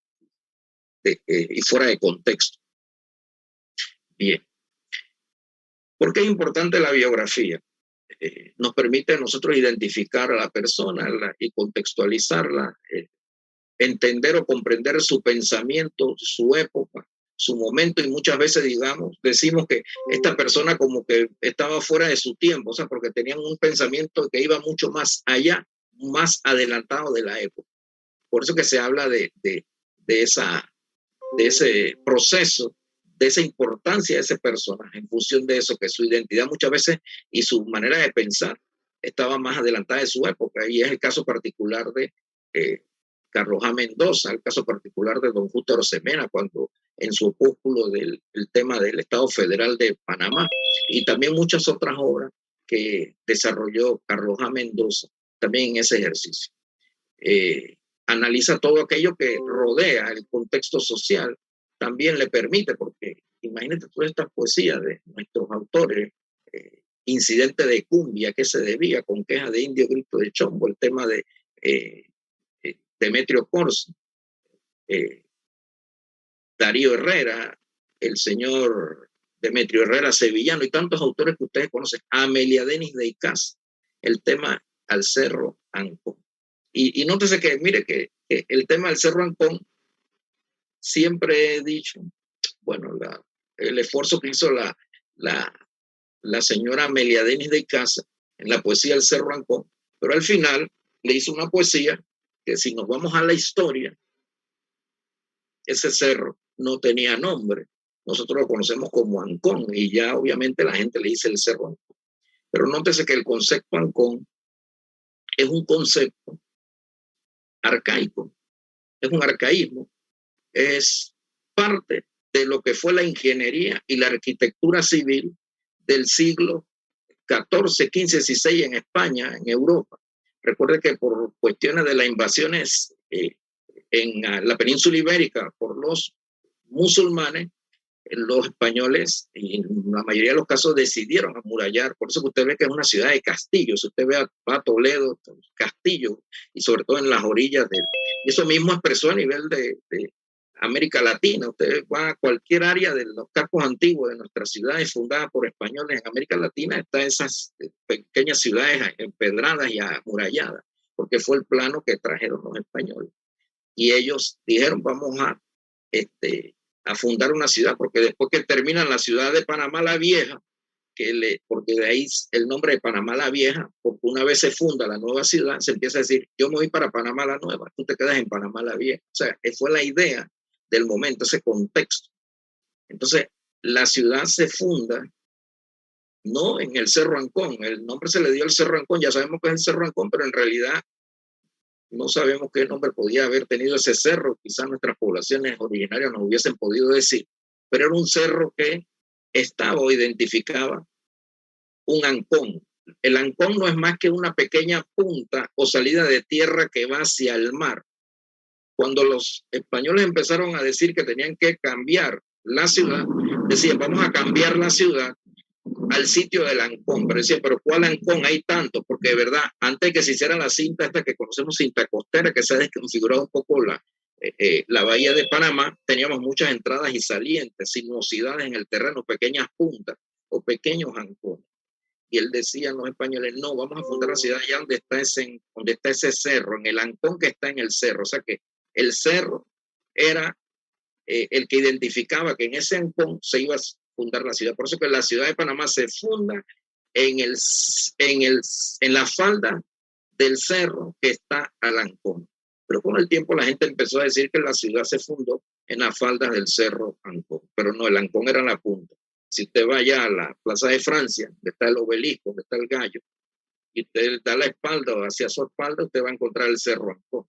y fuera de contexto. Bien. ¿Por qué es importante la biografía? Nos permite a nosotros identificar a la persona y contextualizarla, entender o comprender su pensamiento, su época, su momento, y muchas veces decimos que esta persona como que estaba fuera de su tiempo, o sea, porque tenían un pensamiento que iba mucho más allá, más adelantado de la época. Por eso que se habla de ese proceso, de esa importancia de ese personaje, en función de eso, que su identidad muchas veces y su manera de pensar estaba más adelantada de su época, y es el caso particular de Carlos A. Mendoza, el caso particular de don Justo Arosemena, cuando en su opúsculo del tema del Estado Federal de Panamá, y también muchas otras obras que desarrolló Carlos A. Mendoza también en ese ejercicio. Analiza todo aquello que rodea el contexto social, también le permite, porque imagínate todas estas poesías de nuestros autores, Incidente de Cumbia, que se debía con Queja de Indio, Grito de Chombo, el tema de Demetrio Corsi, Darío Herrera, el señor Demetrio Herrera Sevillano y tantos autores que ustedes conocen, Amelia Denis de Icaza, el tema al Cerro Ancón. Y nótese que, mire, que el tema del Cerro Ancón, siempre he dicho, bueno, el esfuerzo que hizo la señora Amelia Denis de Icaza en la poesía del Cerro Ancón, pero al final le hizo una poesía que, si nos vamos a la historia, ese cerro no tenía nombre. Nosotros lo conocemos como Ancón, y ya obviamente la gente le dice el Cerro Ancón. Pero nótese que el concepto Ancón es un concepto arcaico, es un arcaísmo, es parte de lo que fue la ingeniería y la arquitectura civil del siglo XIV, XV, XVI en España, en Europa. Recuerde que por cuestiones de las invasiones en la península ibérica por los musulmanes, los españoles, en la mayoría de los casos, decidieron amurallar. Por eso que usted ve que es una ciudad de castillos. Si usted va a Toledo, castillos, y sobre todo en las orillas del... Y eso mismo expresó a nivel de América Latina. Usted va a cualquier área de los cascos antiguos de nuestras ciudades fundadas por españoles en América Latina, están esas pequeñas ciudades empedradas y amuralladas, porque fue el plano que trajeron los españoles. Y ellos dijeron, vamos a fundar una ciudad, porque después que terminan la ciudad de Panamá la Vieja, porque de ahí el nombre de Panamá la Vieja, porque una vez se funda la nueva ciudad, se empieza a decir, yo me voy para Panamá la Nueva, tú te quedas en Panamá la Vieja. O sea, fue la idea del momento, ese contexto. Entonces, la ciudad se funda no en el Cerro Ancón, el nombre se le dio al Cerro Ancón, ya sabemos que es el Cerro Ancón, pero en realidad no sabemos qué nombre podía haber tenido ese cerro, quizás nuestras poblaciones originarias nos hubiesen podido decir, pero era un cerro que estaba o identificaba un ancón. El ancón no es más que una pequeña punta o salida de tierra que va hacia el mar. Cuando los españoles empezaron a decir que tenían que cambiar la ciudad, decían, vamos a cambiar la ciudad al sitio del ancón, pero decía, pero ¿cuál ancón? Hay tanto, porque de verdad, antes que se hiciera la cinta esta que conocemos, cinta costera, que se ha desconfigurado un poco la bahía de Panamá, teníamos muchas entradas y salientes, sinuosidades en el terreno, pequeñas puntas o pequeños ancones. Y él decía a los españoles, no, vamos a fundar la ciudad allá donde está ese cerro, en el ancón que está en el cerro. O sea que el cerro era el que identificaba que en ese ancón se iba a fundar la ciudad. Por eso que la ciudad de Panamá se funda en la falda del cerro que está al ancón. Pero con el tiempo la gente empezó a decir que la ciudad se fundó en las faldas del cerro Ancón. Pero no, el ancón era la punta. Si usted va allá a la Plaza de Francia, donde está el obelisco, donde está el gallo, y usted da la espalda o hacia su espalda, usted va a encontrar el cerro Ancón,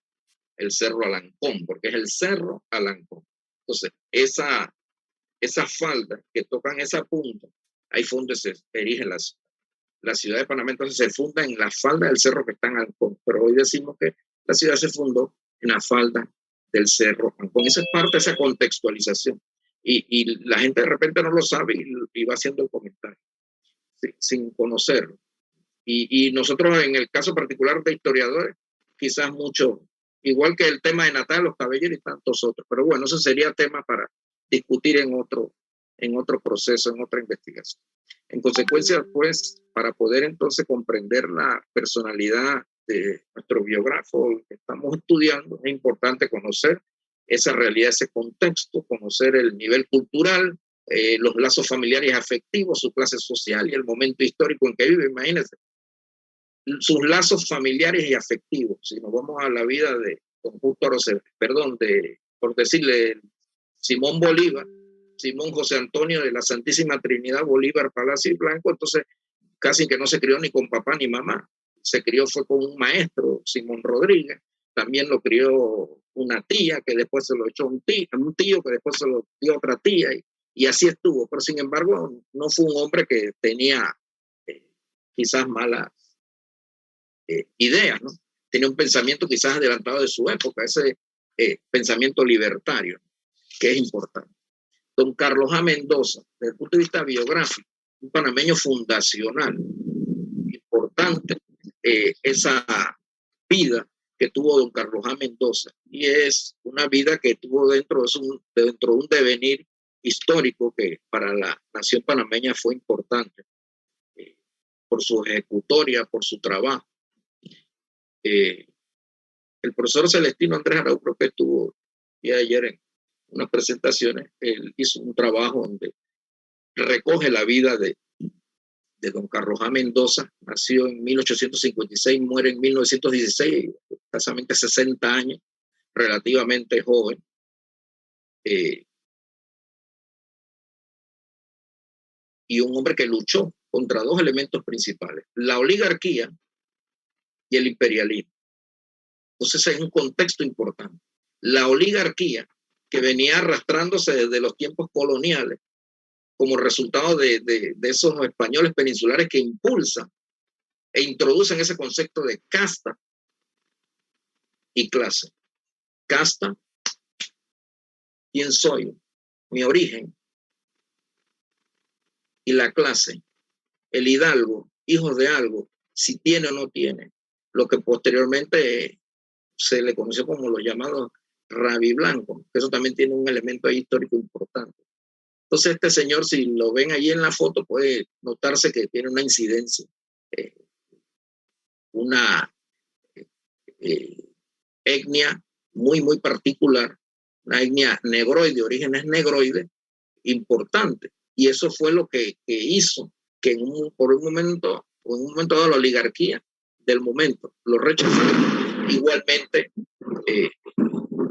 el cerro Alancón, porque es el cerro Alancón. Entonces, esa falda que tocan esa punta, ahí fue donde se erige la ciudad de Panamá. Entonces se funda en la falda del cerro que está en Ancón, pero hoy decimos que la ciudad se fundó en la falda del cerro Ancón. Esa es parte de esa contextualización. Y la gente de repente no lo sabe y va haciendo el comentario sin conocerlo. Y nosotros en el caso particular de historiadores, quizás mucho, igual que el tema de Natal, los Cabelleros y tantos otros. Pero bueno, eso sería tema para discutir en otro proceso, en otra investigación. En consecuencia, pues, para poder entonces comprender la personalidad de nuestro biógrafo que estamos estudiando, es importante conocer esa realidad, ese contexto, conocer el nivel cultural, los lazos familiares y afectivos, su clase social y el momento histórico en que vive. Imagínense, sus lazos familiares y afectivos. Si nos vamos a la vida de don Justo Roser, por decirle, Simón Bolívar, Simón José Antonio de la Santísima Trinidad Bolívar Palacio y Blanco, entonces casi que no se crió ni con papá ni mamá. Se crió fue con un maestro, Simón Rodríguez. También lo crió una tía que después se lo echó un tío que después se lo dio otra tía y así estuvo. Pero sin embargo no fue un hombre que tenía quizás malas ideas, ¿no? Tenía un pensamiento quizás adelantado de su época, ese pensamiento libertario, que es importante. Don Carlos A. Mendoza, desde el punto de vista biográfico, un panameño fundacional, importante, esa vida que tuvo don Carlos A. Mendoza, y es una vida que tuvo dentro de un devenir histórico que para la nación panameña fue importante, por su ejecutoria, por su trabajo. El profesor Celestino Andrés Araújo, creo que estuvo ayer en unas presentaciones, él hizo un trabajo donde recoge la vida de don Carlos A. Mendoza. Nació en 1856, muere en 1916, escasamente 60 años, relativamente joven. Y un hombre que luchó contra dos elementos principales, la oligarquía y el imperialismo. Entonces es un contexto importante. La oligarquía que venía arrastrándose desde los tiempos coloniales como resultado de esos españoles peninsulares que impulsan e introducen ese concepto de casta y clase. Casta, quién soy, mi origen, y la clase, el hidalgo, hijo de algo, si tiene o no tiene, lo que posteriormente se le conoció como los llamados rabiblancos, que eso también tiene un elemento histórico importante. Entonces este señor, si lo ven allí en la foto, puede notarse que tiene una incidencia, una etnia muy particular, una etnia negroide, de orígenes negroides, importante. Y eso fue lo que hizo que por un momento dado la oligarquía del momento lo rechazó, igualmente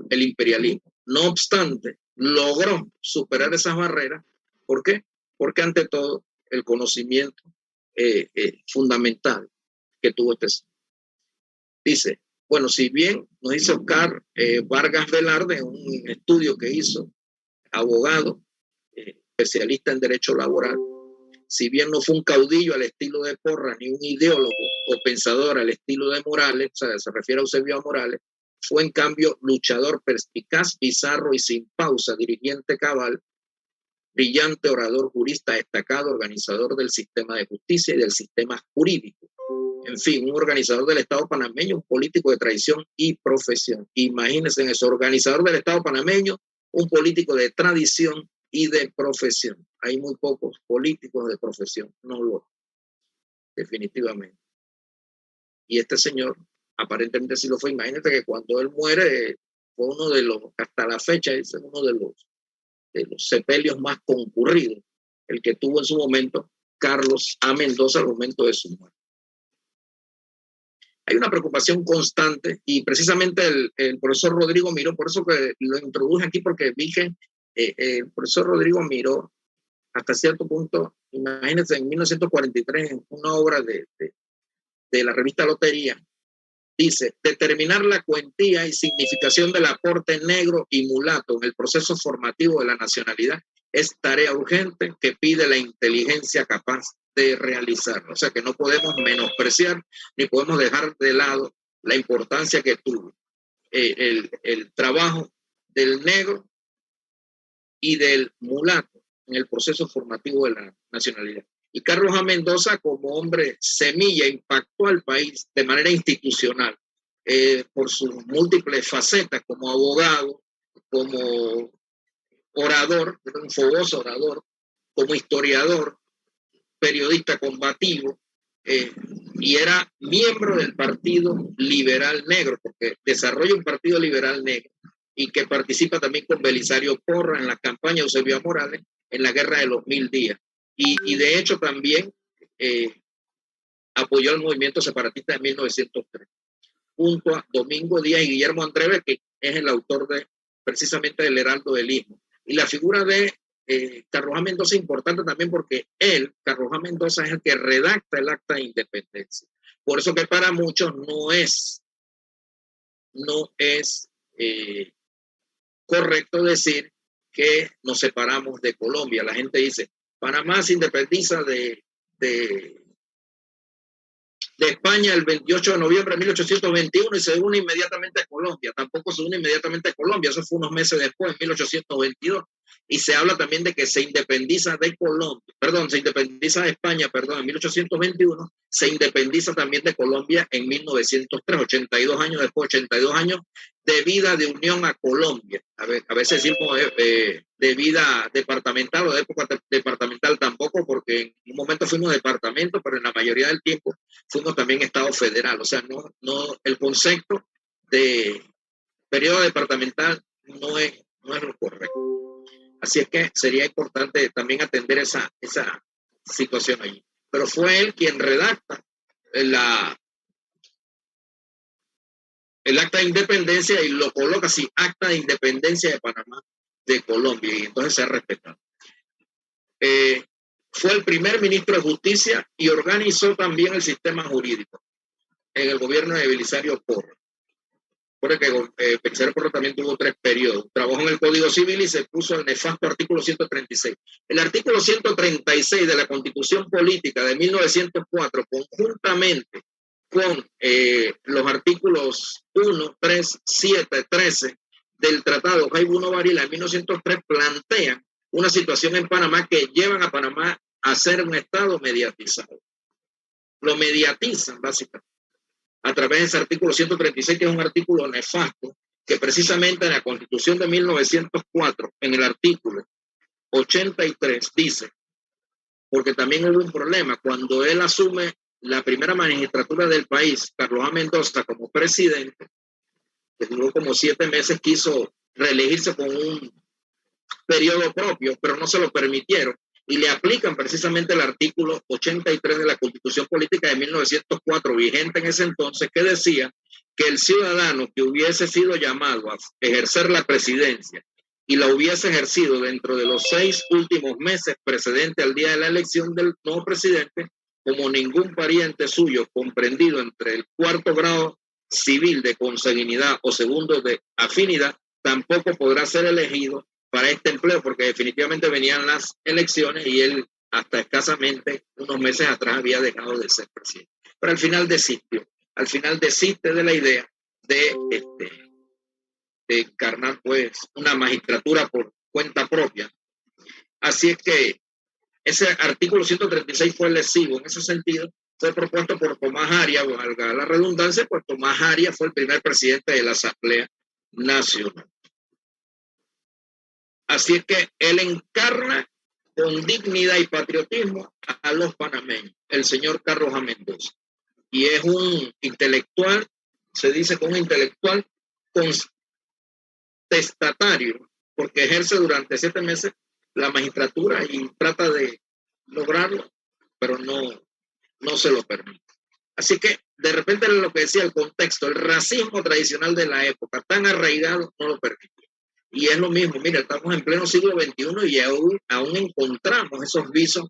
el imperialismo. No obstante, logró superar esas barreras. ¿Por qué? Porque ante todo el conocimiento fundamental que tuvo este señor. Dice, bueno, si bien nos dice Oscar Vargas Velarde, un estudio que hizo, abogado, especialista en derecho laboral, si bien no fue un caudillo al estilo de Porras, ni un ideólogo o pensador al estilo de Morales, o sea, se refiere a Eusebio Morales, fue en cambio luchador perspicaz, bizarro y sin pausa, dirigente cabal, brillante orador, jurista destacado, organizador del sistema de justicia y del sistema jurídico. En fin, un organizador del Estado panameño, un político de tradición y profesión. Imagínense en eso, organizador del Estado panameño, un político de tradición y de profesión. Hay muy pocos políticos de profesión, no lo, definitivamente. Y este señor, aparentemente sí lo fue. Imagínate que cuando él muere, fue uno de los, hasta la fecha, es uno de los sepelios más concurridos, el que tuvo en su momento Carlos A. Mendoza al momento de su muerte. Hay una preocupación constante y precisamente el profesor Rodrigo Miró, por eso que lo introduje aquí, porque vi que el profesor Rodrigo Miró, hasta cierto punto, imagínense, en 1943, en una obra de la revista Lotería, dice, determinar la cuantía y significación del aporte negro y mulato en el proceso formativo de la nacionalidad es tarea urgente que pide la inteligencia capaz de realizarlo. O sea que no podemos menospreciar ni podemos dejar de lado la importancia que tuvo el trabajo del negro y del mulato en el proceso formativo de la nacionalidad. Y Carlos A. Mendoza, como hombre semilla, impactó al país de manera institucional por sus múltiples facetas como abogado, como orador, un fogoso orador, como historiador, periodista combativo, y era miembro del Partido Liberal Negro, porque desarrolla un Partido Liberal Negro y que participa también con Belisario Porras en la campaña de Eusebio Morales en la Guerra de los 1000 días. Y de hecho también apoyó el movimiento separatista de 1903, junto a Domingo Díaz y Guillermo Andreve, que es el autor precisamente del Heraldo del Istmo. Y la figura de Carlos A. Mendoza es importante también porque Carlos A. Mendoza, es el que redacta el Acta de Independencia. Por eso que para muchos no es correcto decir que nos separamos de Colombia. La gente dice, Panamá se independiza de España el 28 de noviembre de 1821 y se une inmediatamente a Colombia. Tampoco se une inmediatamente a Colombia, eso fue unos meses después, en 1822. Y se habla también de que se independiza de se independiza de España, en 1821, se independiza también de Colombia en 1903, 82 años después, 82 años de vida de unión a Colombia. A veces decimos de vida departamental o de época departamental tampoco, porque en un momento fuimos departamento, pero en la mayoría del tiempo fuimos también Estado federal. O sea, no el concepto de periodo departamental no es lo correcto. Así es que sería importante también atender esa situación allí. Pero fue él quien redacta el Acta de Independencia y lo coloca así, Acta de Independencia de Panamá de Colombia, y entonces se ha respetado. Fue el primer ministro de Justicia y organizó también el sistema jurídico en el gobierno de Belisario Porras. porque Belisario Porras también tuvo 3 periodos. Trabajó en el Código Civil y se puso el nefasto artículo 136. El artículo 136 de la Constitución Política de 1904, conjuntamente con los artículos 1, 3, 7, 13 del Tratado Jaibuno Varila de 1903, plantean una situación en Panamá que llevan a Panamá a ser un Estado mediatizado. Lo mediatizan, básicamente, a través de ese artículo 136, que es un artículo nefasto, que precisamente en la Constitución de 1904, en el artículo 83, dice, porque también hubo un problema, cuando él asume la primera magistratura del país, Carlos A. Mendoza, como presidente, que duró como 7 meses, quiso reelegirse con un periodo propio, pero no se lo permitieron, y le aplican precisamente el artículo 83 de la Constitución Política de 1904, vigente en ese entonces, que decía que el ciudadano que hubiese sido llamado a ejercer la presidencia y la hubiese ejercido dentro de los 6 últimos meses precedentes al día de la elección del nuevo presidente, como ningún pariente suyo comprendido entre el 4º grado civil de consanguinidad o 2º de afinidad, tampoco podrá ser elegido para este empleo, porque definitivamente venían las elecciones y él hasta escasamente unos meses atrás había dejado de ser presidente. Pero al final desistió. Al final desiste de la idea de encarnar pues una magistratura por cuenta propia. Así es que ese artículo 136 fue lesivo en ese sentido. Fue propuesto por Tomás Arias, valga la redundancia, pues Tomás Arias fue el primer presidente de la Asamblea Nacional. Así es que él encarna con dignidad y patriotismo a los panameños, el señor Carlos A. Mendoza. Y es un intelectual, se dice que un intelectual contestatario, porque ejerce durante 7 meses la magistratura y trata de lograrlo, pero no se lo permite. Así que de repente lo que decía el contexto, el racismo tradicional de la época, tan arraigado, no lo permite. Y es lo mismo, mira, estamos en pleno siglo XXI y aún encontramos esos visos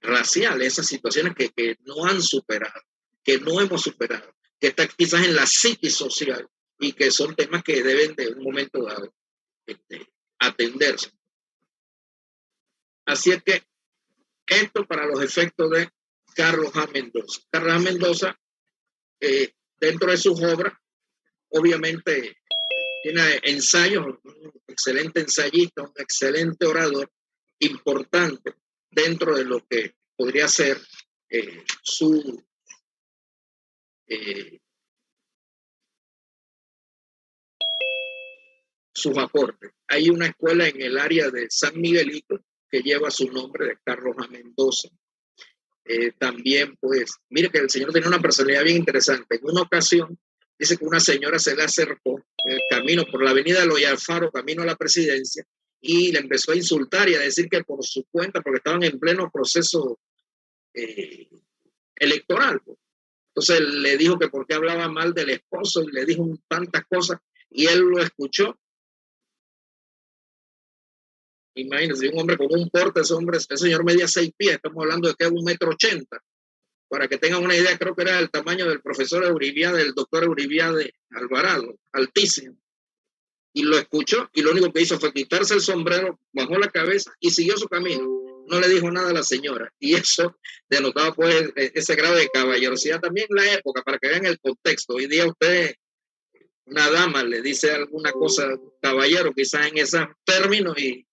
raciales, esas situaciones que no han superado, que no hemos superado, que están quizás en la psiquis social y que son temas que deben de un momento dado atenderse. Así es que esto para los efectos de Carlos A. Mendoza. Carlos A. Mendoza, dentro de sus obras, obviamente tiene ensayos, un excelente ensayista, un excelente orador, importante dentro de lo que podría ser sus aportes. Hay una escuela en el área de San Miguelito que lleva su nombre, de Carlos A. Mendoza. También, pues, mire que el señor tenía una personalidad bien interesante. En una ocasión, dice que una señora se le acercó en el camino por la avenida Eloy Alfaro, camino a la presidencia, y le empezó a insultar y a decir que por su cuenta, porque estaban en pleno proceso electoral. Entonces le dijo que por qué hablaba mal del esposo y le dijo tantas cosas, y él lo escuchó. Imagínense, un hombre con un porte, ese señor medía 6 pies, estamos hablando de que es 1,80 m. Para que tengan una idea, creo que era el tamaño del profesor Euribiade, del doctor Euribiade Alvarado, altísimo. Y lo escuchó y lo único que hizo fue quitarse el sombrero, bajó la cabeza y siguió su camino. No le dijo nada a la señora. Y eso denotaba pues ese grado de caballerosidad también en la época, para que vean el contexto. Hoy día usted, una dama, le dice alguna cosa a un caballero, quizás en esos términos, y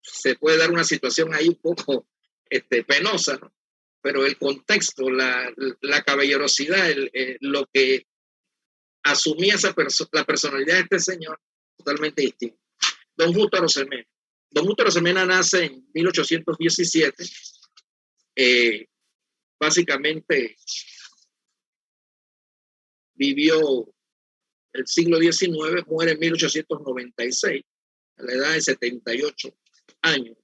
se puede dar una situación ahí un poco penosa, ¿no? Pero el contexto, la caballerosidad, lo que asumía la personalidad de este señor, totalmente distinto. Don Justo Arosemena. Don Justo Arosemena nace en 1817. Básicamente vivió el siglo XIX, muere en 1896, a la edad de 78 años.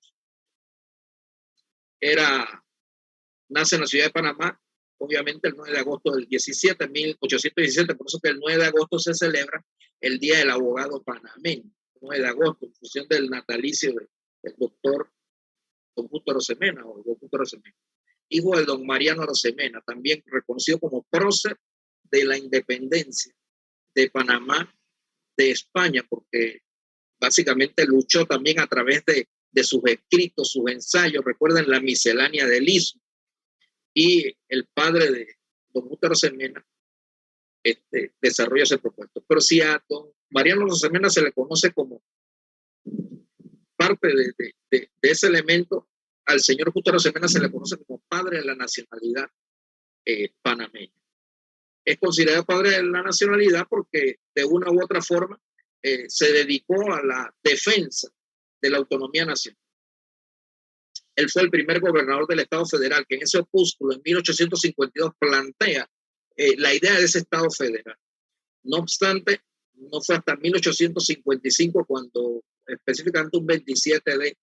Nace en la ciudad de Panamá, obviamente el 9 de agosto del 1817, por eso que el 9 de agosto se celebra el Día del Abogado Panameño, 9 de agosto, en función del natalicio del doctor Don Justo Arosemena, o Don Justo Arosemena, hijo de don Mariano Arosemena, también reconocido como prócer de la independencia de Panamá de España, porque básicamente luchó también a través de sus escritos, sus ensayos. Recuerden la miscelánea del Istmo, y el padre de don Útero Semena desarrolla ese propuesto. Pero si a don Mariano Semena se le conoce como parte de ese elemento, al señor Útero Semena se le conoce como padre de la nacionalidad panameña. Es considerado padre de la nacionalidad porque de una u otra forma se dedicó a la defensa de la autonomía nacional. Él fue el primer gobernador del Estado Federal que en ese opúsculo, en 1852, plantea la idea de ese Estado Federal. No obstante, no fue hasta 1855 cuando específicamente un 27 de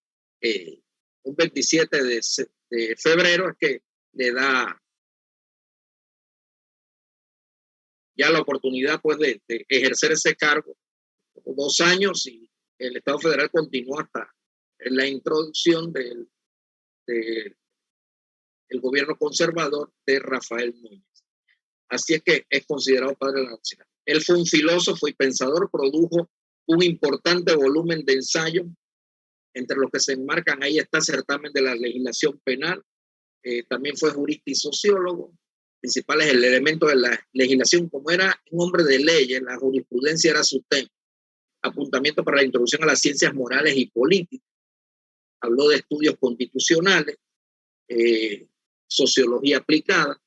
febrero es que le da ya la oportunidad pues de ejercer ese cargo. 2 años y el Estado Federal continuó hasta la introducción del gobierno conservador de Rafael Núñez. Así es que es considerado padre de la nación. Él fue un filósofo y pensador, produjo un importante volumen de ensayos, entre los que se enmarcan ahí está certamen de la legislación penal, también fue jurista y sociólogo. Principal es el elemento de la legislación, como era un hombre de leyes, la jurisprudencia era su tema. Apuntamiento para la introducción a las ciencias morales y políticas. Habló de estudios constitucionales, sociología aplicada,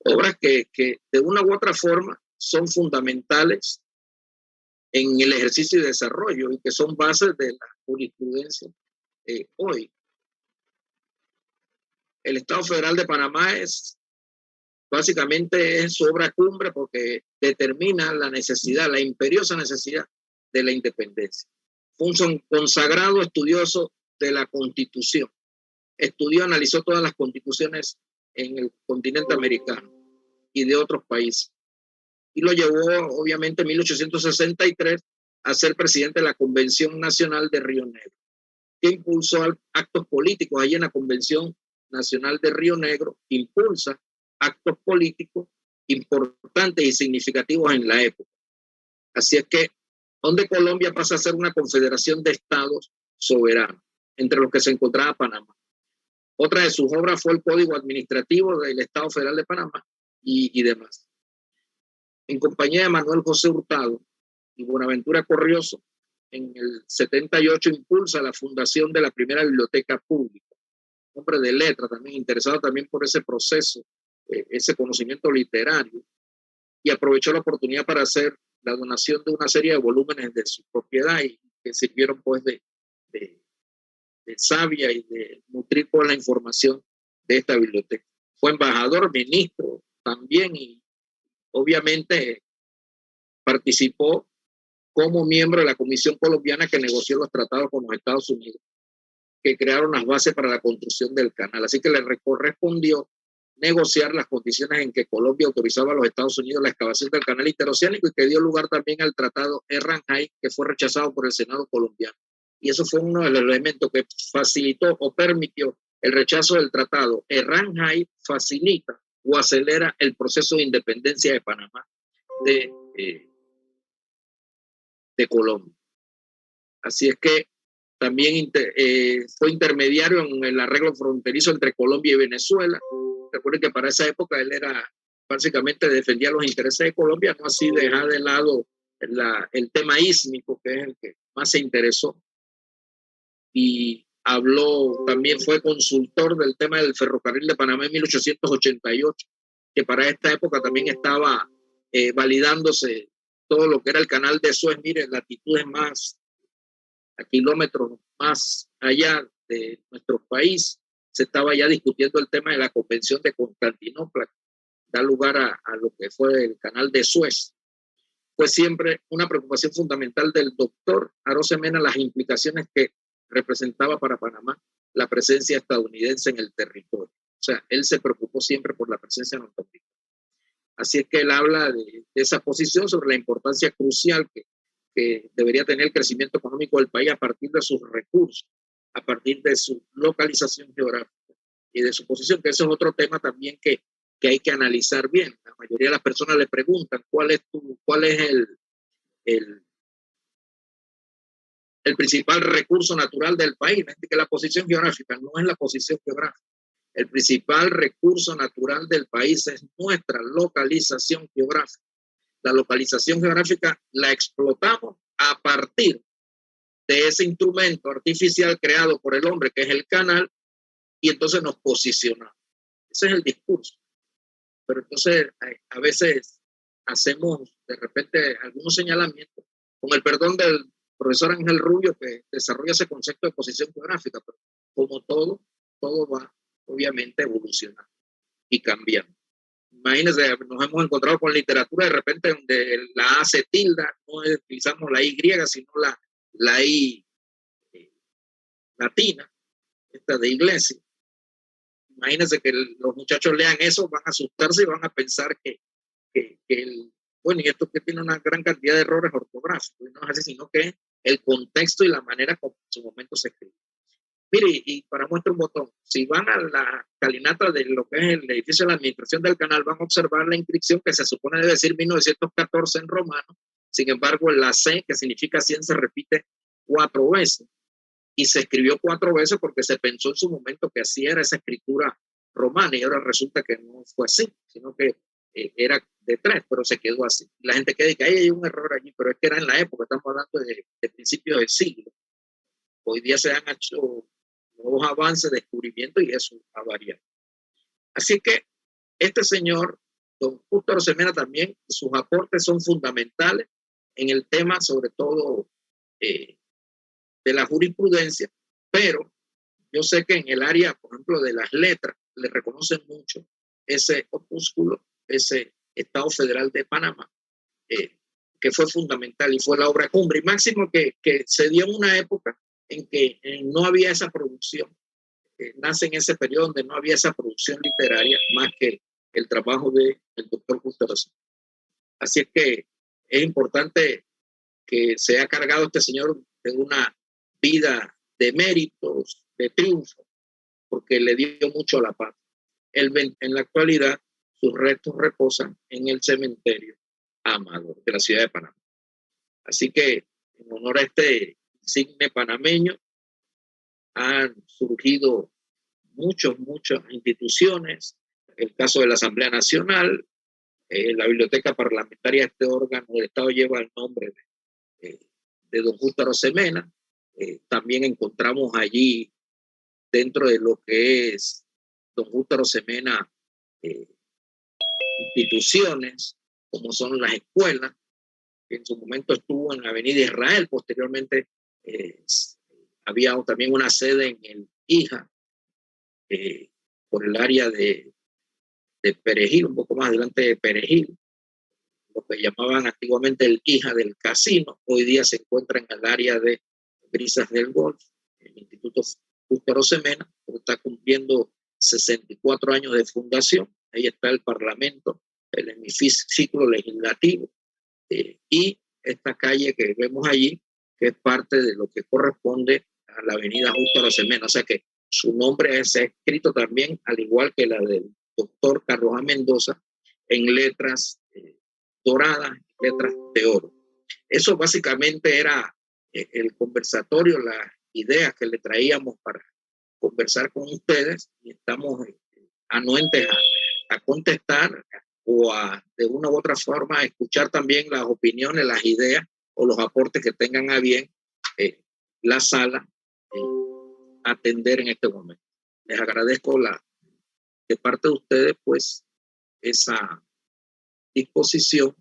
obras que de una u otra forma son fundamentales en el ejercicio y desarrollo y que son bases de la jurisprudencia hoy. El Estado Federal de Panamá básicamente es su obra cumbre porque determina la necesidad, la imperiosa necesidad de la independencia. Fue un consagrado estudioso de la Constitución. Estudió, analizó todas las constituciones en el continente americano y de otros países. Y lo llevó, obviamente, en 1863 a ser presidente de la Convención Nacional de Río Negro, que impulsó actos políticos. Ahí en la Convención Nacional de Río Negro impulsa actos políticos importantes y significativos en la época. Así es que, donde Colombia pasa a ser una confederación de estados soberanos, entre los que se encontraba Panamá. Otra de sus obras fue el Código Administrativo del Estado Federal de Panamá y demás. En compañía de Manuel José Hurtado y Buenaventura Corrioso, en el 78 impulsa la fundación de la primera biblioteca pública. Hombre de letra, también interesado también por ese proceso, ese conocimiento literario, y aprovechó la oportunidad para hacer la donación de una serie de volúmenes de su propiedad y que sirvieron pues de savia y de nutrir toda la información de esta biblioteca. Fue embajador, ministro también y obviamente participó como miembro de la Comisión Colombiana que negoció los tratados con los Estados Unidos, que crearon las bases para la construcción del canal. Así que le correspondió negociar las condiciones en que Colombia autorizaba a los Estados Unidos la excavación del canal interoceánico y que dio lugar también al tratado Erranjay, que fue rechazado por el Senado colombiano. Y eso fue uno de los elementos que facilitó o permitió el rechazo del tratado. Erranjay facilita o acelera el proceso de independencia de Panamá de Colombia. Así es que también fue intermediario en el arreglo fronterizo entre Colombia y Venezuela. Recuerden que para esa época él era básicamente defendía los intereses de Colombia, no así dejar de lado el tema ísmico, que es el que más se interesó. Y también fue consultor del tema del ferrocarril de Panamá en 1888, que para esta época también estaba validándose todo lo que era el canal de Suez. Miren, latitudes más, a kilómetros más allá de nuestro país, se estaba ya discutiendo el tema de la Convención de Constantinopla, da lugar a lo que fue el canal de Suez. Fue siempre una preocupación fundamental del doctor Arosemena las implicaciones que representaba para Panamá la presencia estadounidense en el territorio. O sea, él se preocupó siempre por la presencia norteamericana. Así es que él habla de esa posición sobre la importancia crucial que debería tener el crecimiento económico del país a partir de sus recursos, a partir de su localización geográfica y de su posición, que ese es otro tema también que que hay que analizar bien. La mayoría de las personas le preguntan cuál es el principal recurso natural del país, que la posición geográfica. No es la posición geográfica. El principal recurso natural del país es nuestra localización geográfica. La localización geográfica la explotamos a partir de ese instrumento artificial creado por el hombre, que es el canal, y entonces nos posicionamos. Ese es el discurso. Pero entonces a veces hacemos de repente algunos señalamientos, con el perdón del profesor Ángel Rubio, que desarrolla ese concepto de posición geográfica, pero como todo va obviamente evolucionando y cambiando. Imagínense, nos hemos encontrado con literatura de repente donde la A se tilda, no utilizamos la Y, sino la I latina, esta de iglesia. Imagínense que los muchachos lean eso, van a asustarse y van a pensar que bueno, y esto que tiene una gran cantidad de errores ortográficos, y no es así, sino que es el contexto y la manera como en su momento se escribe. Mire, y para muestra un botón, si van a la calinata de lo que es el edificio de la administración del canal, van a observar la inscripción que se supone debe decir 1914 en romano. Sin embargo, la C, que significa 100, se repite 4 veces. Y se escribió 4 veces porque se pensó en su momento que así era esa escritura romana, y ahora resulta que no fue así, sino que era de 3, pero se quedó así. La gente queda y que hay un error allí, pero es que era en la época, estamos hablando de principios del siglo. Hoy día se han hecho nuevos avances, descubrimientos, y eso ha variado. Así que este señor, don Justo Arosemena, también sus aportes son fundamentales en el tema, sobre todo de la jurisprudencia, pero yo sé que en el área, por ejemplo, de las letras, le reconocen mucho ese opúsculo, ese Estado Federal de Panamá, que fue fundamental y fue la obra cumbre, y máximo que se dio en una época en que no había esa producción. Nace en ese periodo donde no había esa producción literaria más que el trabajo del doctor Justo Arosemena. Así es que es importante que se haya cargado este señor de una vida de méritos, de triunfo, porque le dio mucho a la paz. En la actualidad, sus restos reposan en el cementerio Amador de la ciudad de Panamá. Así que, en honor a este insigne panameño, han surgido muchas instituciones. El caso de la Asamblea Nacional, la Biblioteca Parlamentaria, este órgano del Estado, lleva el nombre de don Justo Arosemena. También encontramos allí, dentro de lo que es don Justo Arosemena, instituciones como son las escuelas, que en su momento estuvo en la Avenida Israel. Posteriormente había también una sede en el IJA, por el área de Perejil, un poco más adelante de Perejil, lo que llamaban antiguamente el IJA del Casino. Hoy día se encuentra en el área de Brisas del Golf, el Instituto Justo Arosemena, que está cumpliendo 64 años de fundación. Ahí está el Parlamento, el hemiciclo legislativo, y esta calle que vemos allí, que es parte de lo que corresponde a la avenida Justo Arosemena. O sea que su nombre es escrito también, al igual que la del doctor Carlos A. Mendoza, en letras doradas, letras de oro. Eso básicamente era el conversatorio, las ideas que le traíamos para conversar con ustedes, y estamos anuentes a contestar o de una u otra forma a escuchar también las opiniones, las ideas o los aportes que tengan a bien la sala atender en este momento. Les agradezco de parte de ustedes pues esa disposición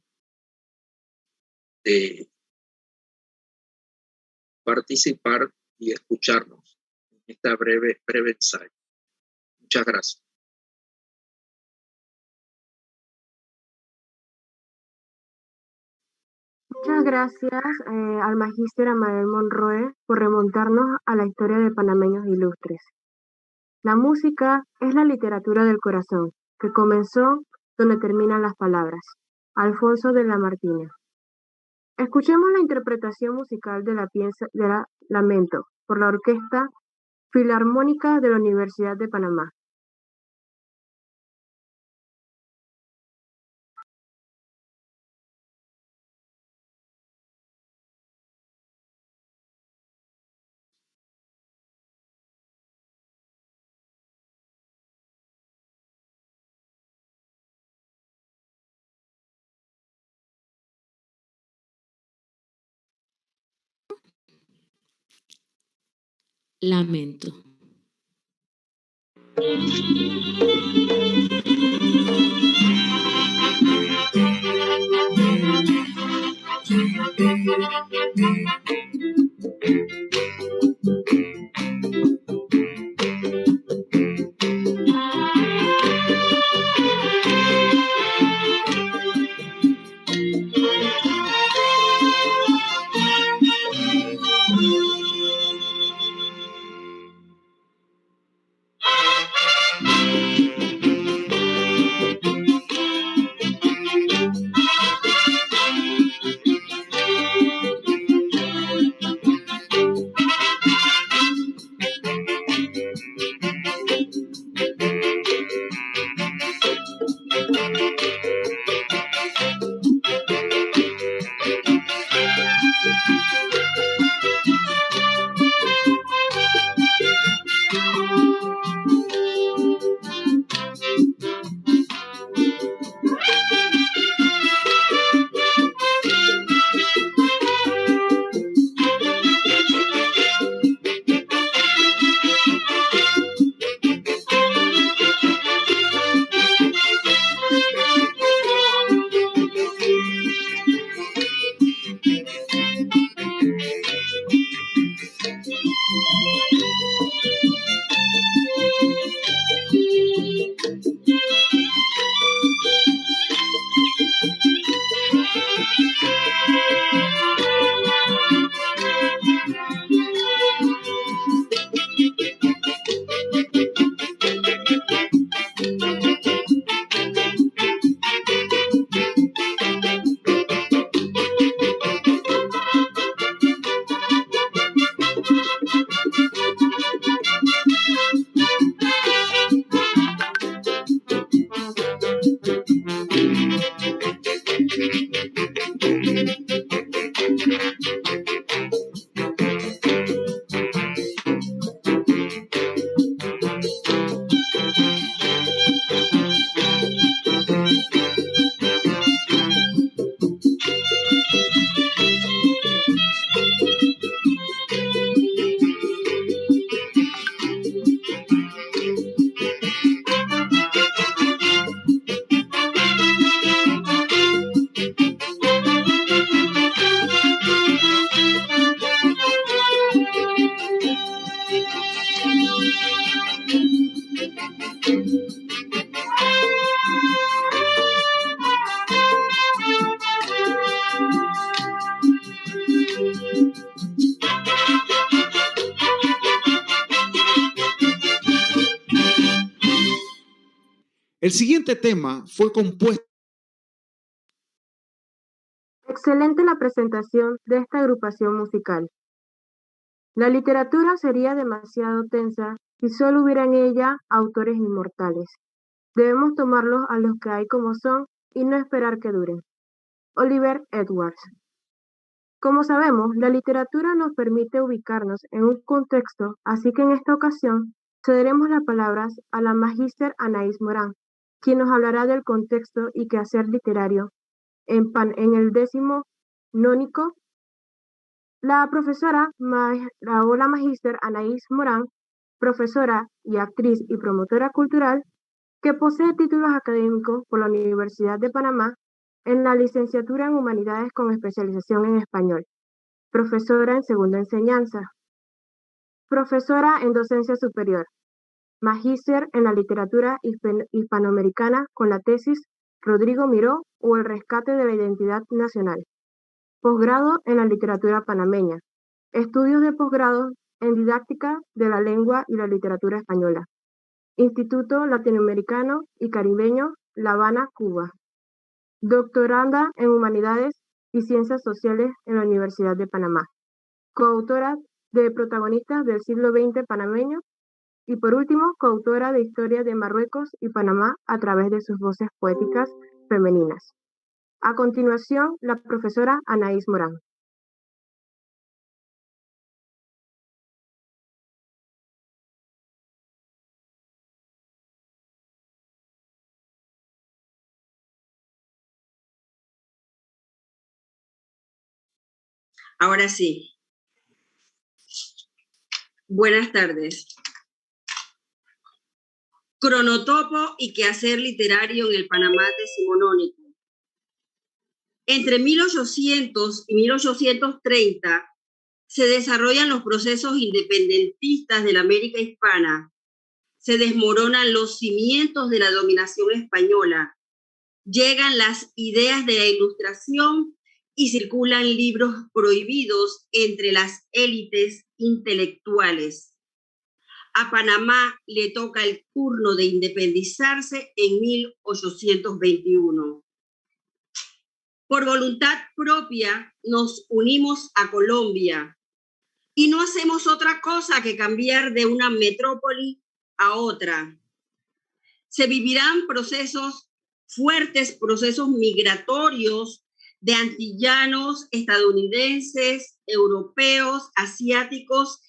de participar y escucharnos en esta breve ensayo. Muchas gracias. Muchas gracias al magíster Amael Monroe por remontarnos a la historia de panameños ilustres. La música es la literatura del corazón, que comenzó donde terminan las palabras. Alfonso de Lamartine. Escuchemos la interpretación musical de la pieza de Lamento por la Orquesta Filarmónica de la Universidad de Panamá. lamento. El siguiente tema fue compuesto. Excelente la presentación de esta agrupación musical. La literatura sería demasiado tensa si solo hubiera en ella autores inmortales. Debemos tomarlos a los que hay como son y no esperar que duren. Oliver Edwards. Como sabemos, la literatura nos permite ubicarnos en un contexto, así que en esta ocasión cederemos las palabras a la magíster Anaís Morán, quien nos hablará del contexto y quehacer literario en el 19º. La profesora o la magíster Anaís Morán, profesora y actriz y promotora cultural, que posee títulos académicos por la Universidad de Panamá en la licenciatura en Humanidades con especialización en Español, profesora en Segunda Enseñanza, profesora en Docencia Superior, magíster en la Literatura Hispanoamericana con la tesis Rodrigo Miró o El rescate de la identidad nacional, posgrado en la literatura panameña, estudios de posgrado en didáctica de la lengua y la literatura española, Instituto Latinoamericano y Caribeño, La Habana, Cuba. Doctoranda en Humanidades y Ciencias Sociales en la Universidad de Panamá. Coautora de Protagonistas del siglo XX panameño y por último, coautora de Historia de Marruecos y Panamá a través de sus voces poéticas femeninas. A continuación, la profesora Anaís Morán. Ahora sí. Buenas tardes. Cronotopo y quehacer literario en el Panamá decimonónico. Entre 1800 y 1830 se desarrollan los procesos independentistas de la América hispana. Se desmoronan los cimientos de la dominación española. Llegan las ideas de la Ilustración y circulan libros prohibidos entre las élites intelectuales. A Panamá le toca el turno de independizarse en 1821. Por voluntad propia nos unimos a Colombia y no hacemos otra cosa que cambiar de una metrópoli a otra. Se vivirán fuertes procesos migratorios de antillanos, estadounidenses, europeos, asiáticos,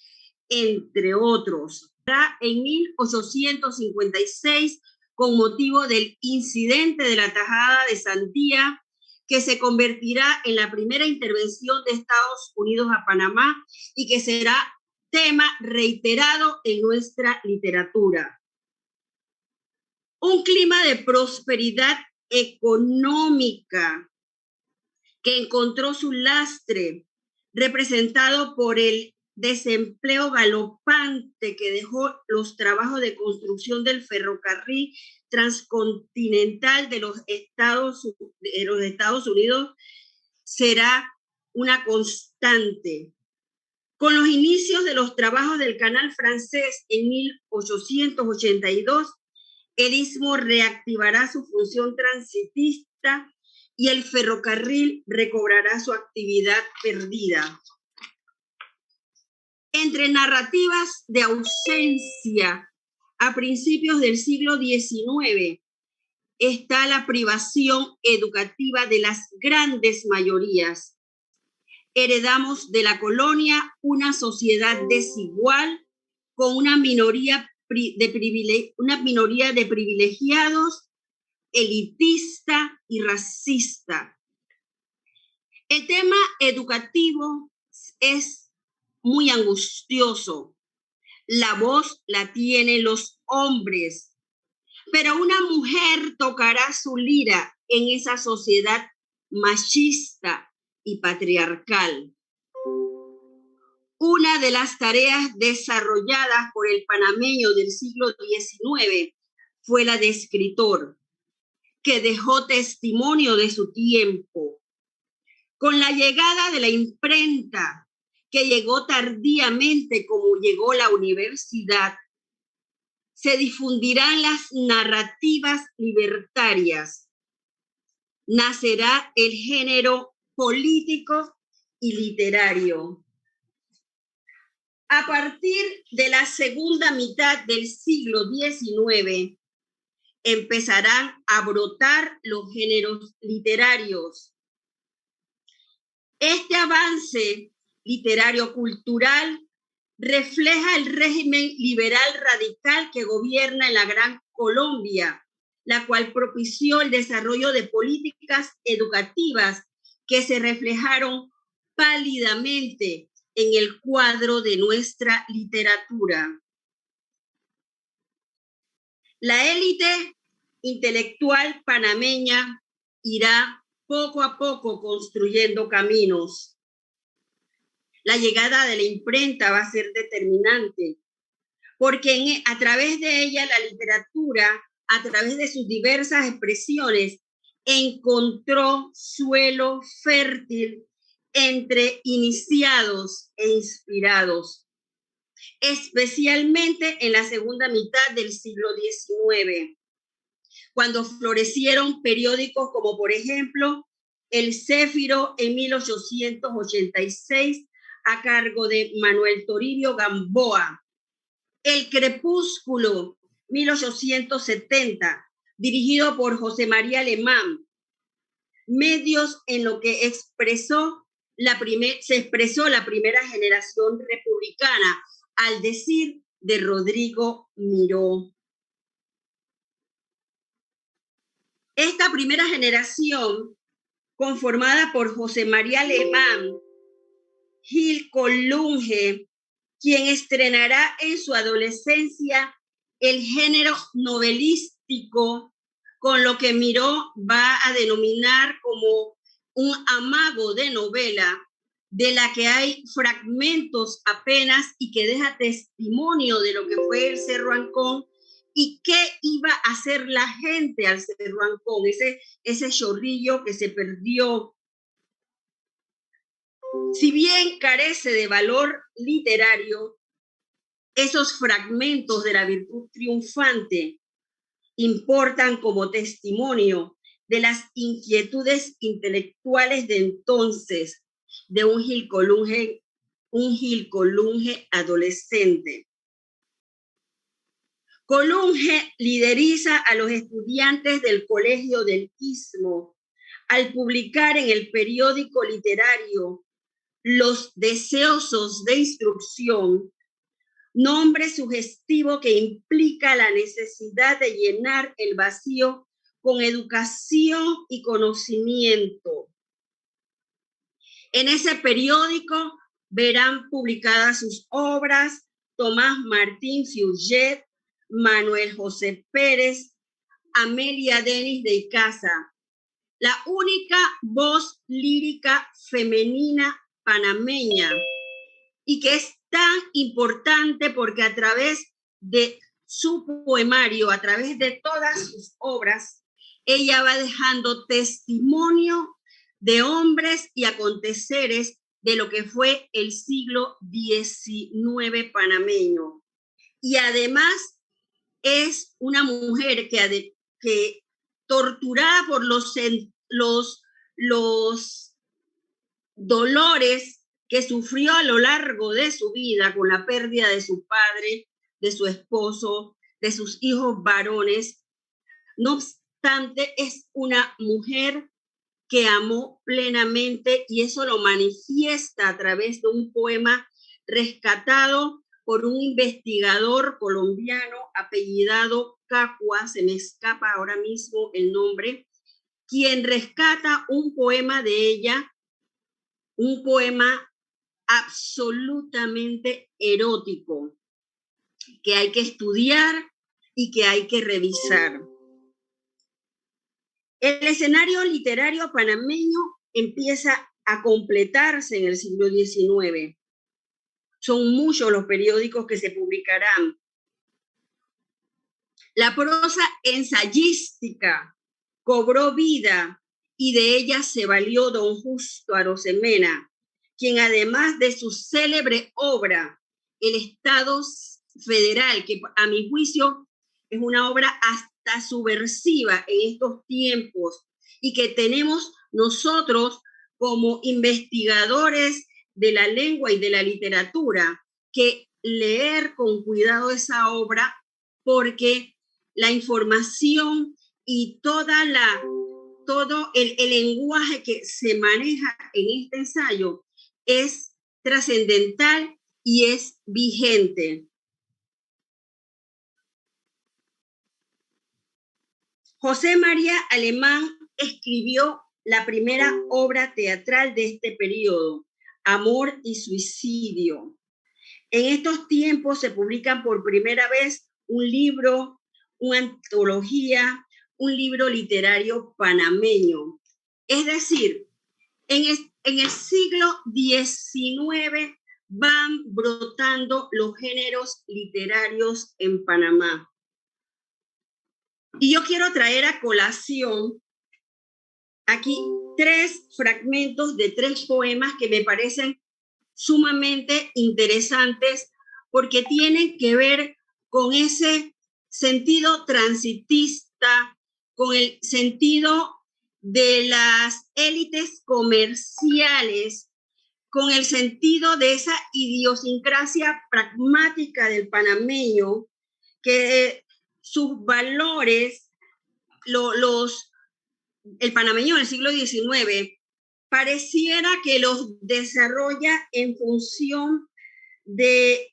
entre otros. En 1856, con motivo del incidente de la Tajada de Sandía, que se convertirá en la primera intervención de Estados Unidos a Panamá y que será tema reiterado en nuestra literatura. Un clima de prosperidad económica que encontró su lastre, representado por el desempleo galopante que dejó los trabajos de construcción del ferrocarril transcontinental de los Estados Unidos, será una constante. Con los inicios de los trabajos del canal francés en 1882, el istmo reactivará su función transitista y el ferrocarril recobrará su actividad perdida. Entre narrativas de ausencia a principios del siglo XIX está la privación educativa de las grandes mayorías. Heredamos de la colonia una sociedad desigual con una minoría de privilegiados, elitista y racista. El tema educativo es muy angustioso. La voz la tienen los hombres, pero una mujer tocará su lira en esa sociedad machista y patriarcal. Una de las tareas desarrolladas por el panameño del siglo XIX fue la de escritor, que dejó testimonio de su tiempo. Con la llegada de la imprenta, que llegó tardíamente como llegó la universidad, se difundirán las narrativas libertarias. Nacerá el género político y literario. A partir de la segunda mitad del siglo XIX, empezarán a brotar los géneros literarios. Este avance literario-cultural refleja el régimen liberal radical que gobierna en la Gran Colombia, la cual propició el desarrollo de políticas educativas que se reflejaron pálidamente en el cuadro de nuestra literatura. La élite intelectual panameña irá poco a poco construyendo caminos. La llegada de la imprenta va a ser determinante, porque a través de ella la literatura, a través de sus diversas expresiones, encontró suelo fértil entre iniciados e inspirados, especialmente en la segunda mitad del siglo XIX, cuando florecieron periódicos como, por ejemplo, El Céfiro en 1886, a cargo de Manuel Toribio Gamboa, El Crepúsculo, 1870, dirigido por José María Alemán, medios en lo que se expresó la primera generación republicana, al decir de Rodrigo Miró. Esta primera generación, conformada por José María Alemán, Gil Colunge, quien estrenará en su adolescencia el género novelístico, con lo que Miró va a denominar como un amago de novela, de la que hay fragmentos apenas y que deja testimonio de lo que fue el Cerro Ancón y qué iba a hacer la gente al Cerro Ancón, ese chorrillo que se perdió. Si bien carece de valor literario, esos fragmentos de la virtud triunfante importan como testimonio de las inquietudes intelectuales de entonces, de un Gilcolunge adolescente. Colunge lideriza a los estudiantes del Colegio del Istmo al publicar en el periódico literario Los Deseosos de Instrucción, nombre sugestivo que implica la necesidad de llenar el vacío con educación y conocimiento. En ese periódico verán publicadas sus obras Tomás Martín Fiuget, Manuel José Pérez, Amelia Denis de Icaza, la única voz lírica femenina panameña, y que es tan importante porque a través de su poemario, a través de todas sus obras, ella va dejando testimonio de hombres y aconteceres de lo que fue el siglo XIX panameño. Y además es una mujer que torturada por los dolores que sufrió a lo largo de su vida con la pérdida de su padre, de su esposo, de sus hijos varones. No obstante, es una mujer que amó plenamente y eso lo manifiesta a través de un poema rescatado por un investigador colombiano apellidado Cacua, se me escapa ahora mismo el nombre, quien rescata un poema de ella, un poema absolutamente erótico, que hay que estudiar y que hay que revisar. El escenario literario panameño empieza a completarse en el siglo XIX. Son muchos los periódicos que se publicarán. La prosa ensayística cobró vida y de ella se valió don Justo Arosemena, quien además de su célebre obra, El Estado Federal, que a mi juicio es una obra hasta subversiva en estos tiempos y que tenemos nosotros como investigadores de la lengua y de la literatura que leer con cuidado esa obra, porque la información y todo el lenguaje que se maneja en este ensayo es trascendental y es vigente. José María Alemán escribió la primera obra teatral de este periodo, Amor y Suicidio. En estos tiempos se publican por primera vez un libro, una antología, un libro literario panameño. Es decir, en el siglo XIX van brotando los géneros literarios en Panamá. Y yo quiero traer a colación aquí 3 fragmentos de 3 poemas que me parecen sumamente interesantes porque tienen que ver con ese sentido transitista, con el sentido de las élites comerciales, con el sentido de esa idiosincrasia pragmática del panameño, que sus valores, el panameño del siglo XIX, pareciera que los desarrolla en función de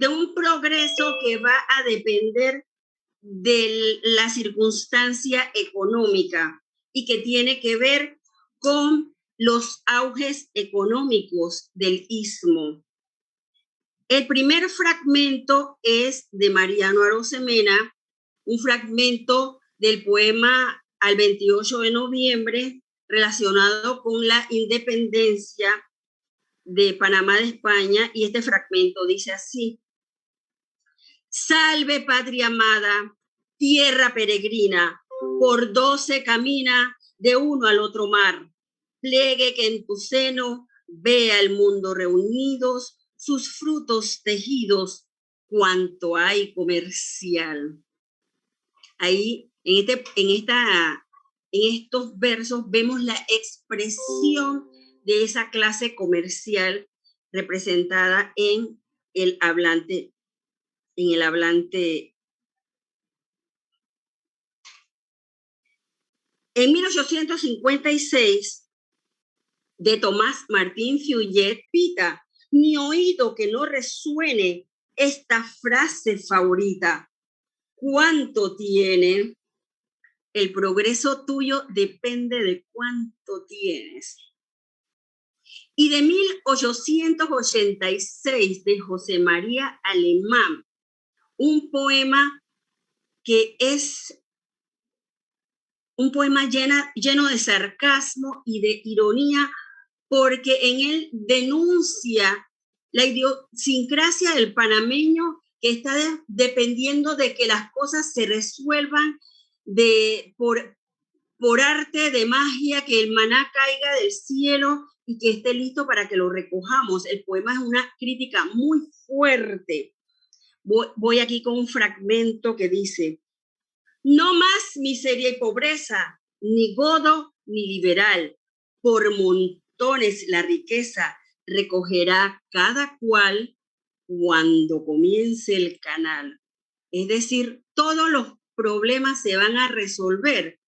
un progreso que va a depender de la circunstancia económica y que tiene que ver con los auges económicos del istmo. El primer fragmento es de Mariano Arosemena, un fragmento del poema Al 28 de noviembre relacionado con la independencia de Panamá de España, y este fragmento dice así: salve patria amada, tierra peregrina, por 12 camina de uno al otro mar, plegue que en tu seno vea el mundo reunidos, sus frutos tejidos, cuanto hay comercial. Ahí, en estos versos, vemos la expresión de esa clase comercial representada en el hablante. En 1856, de Tomás Martín Feuillet Pita, ni oído que no resuene esta frase favorita: ¿cuánto tiene? El progreso tuyo depende de cuánto tienes. Y de 1886, de José María Alemán, un poema que es un poema lleno de sarcasmo y de ironía, porque en él denuncia la idiosincrasia del panameño, que está dependiendo de que las cosas se resuelvan por arte de magia, que el maná caiga del cielo y que esté listo para que lo recojamos. El poema es una crítica muy fuerte. Voy aquí con un fragmento que dice: no más miseria y pobreza, ni godo ni liberal, por montones la riqueza recogerá cada cual cuando comience el canal. Es decir, todos los problemas se van a resolver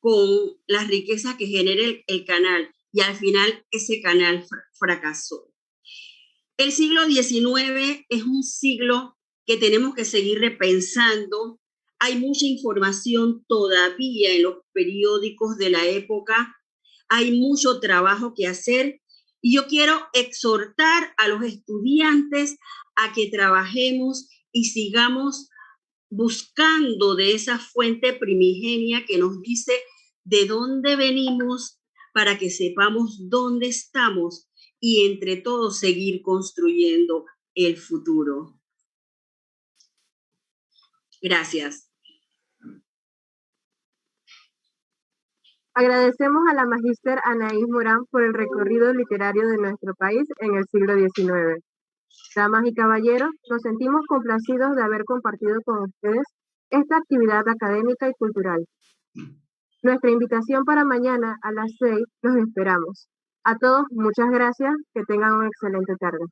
con las riquezas que genere el canal, y al final ese canal fracasó. El siglo XIX es un siglo que tenemos que seguir repensando. Hay mucha información todavía en los periódicos de la época, hay mucho trabajo que hacer, y yo quiero exhortar a los estudiantes a que trabajemos y sigamos buscando de esa fuente primigenia que nos dice de dónde venimos, para que sepamos dónde estamos y entre todos seguir construyendo el futuro. Gracias. Agradecemos a la magíster Anaís Morán por el recorrido literario de nuestro país en el siglo XIX. Damas y caballeros, nos sentimos complacidos de haber compartido con ustedes esta actividad académica y cultural. Nuestra invitación para mañana a las 6 los esperamos. A todos, muchas gracias. Que tengan una excelente tarde.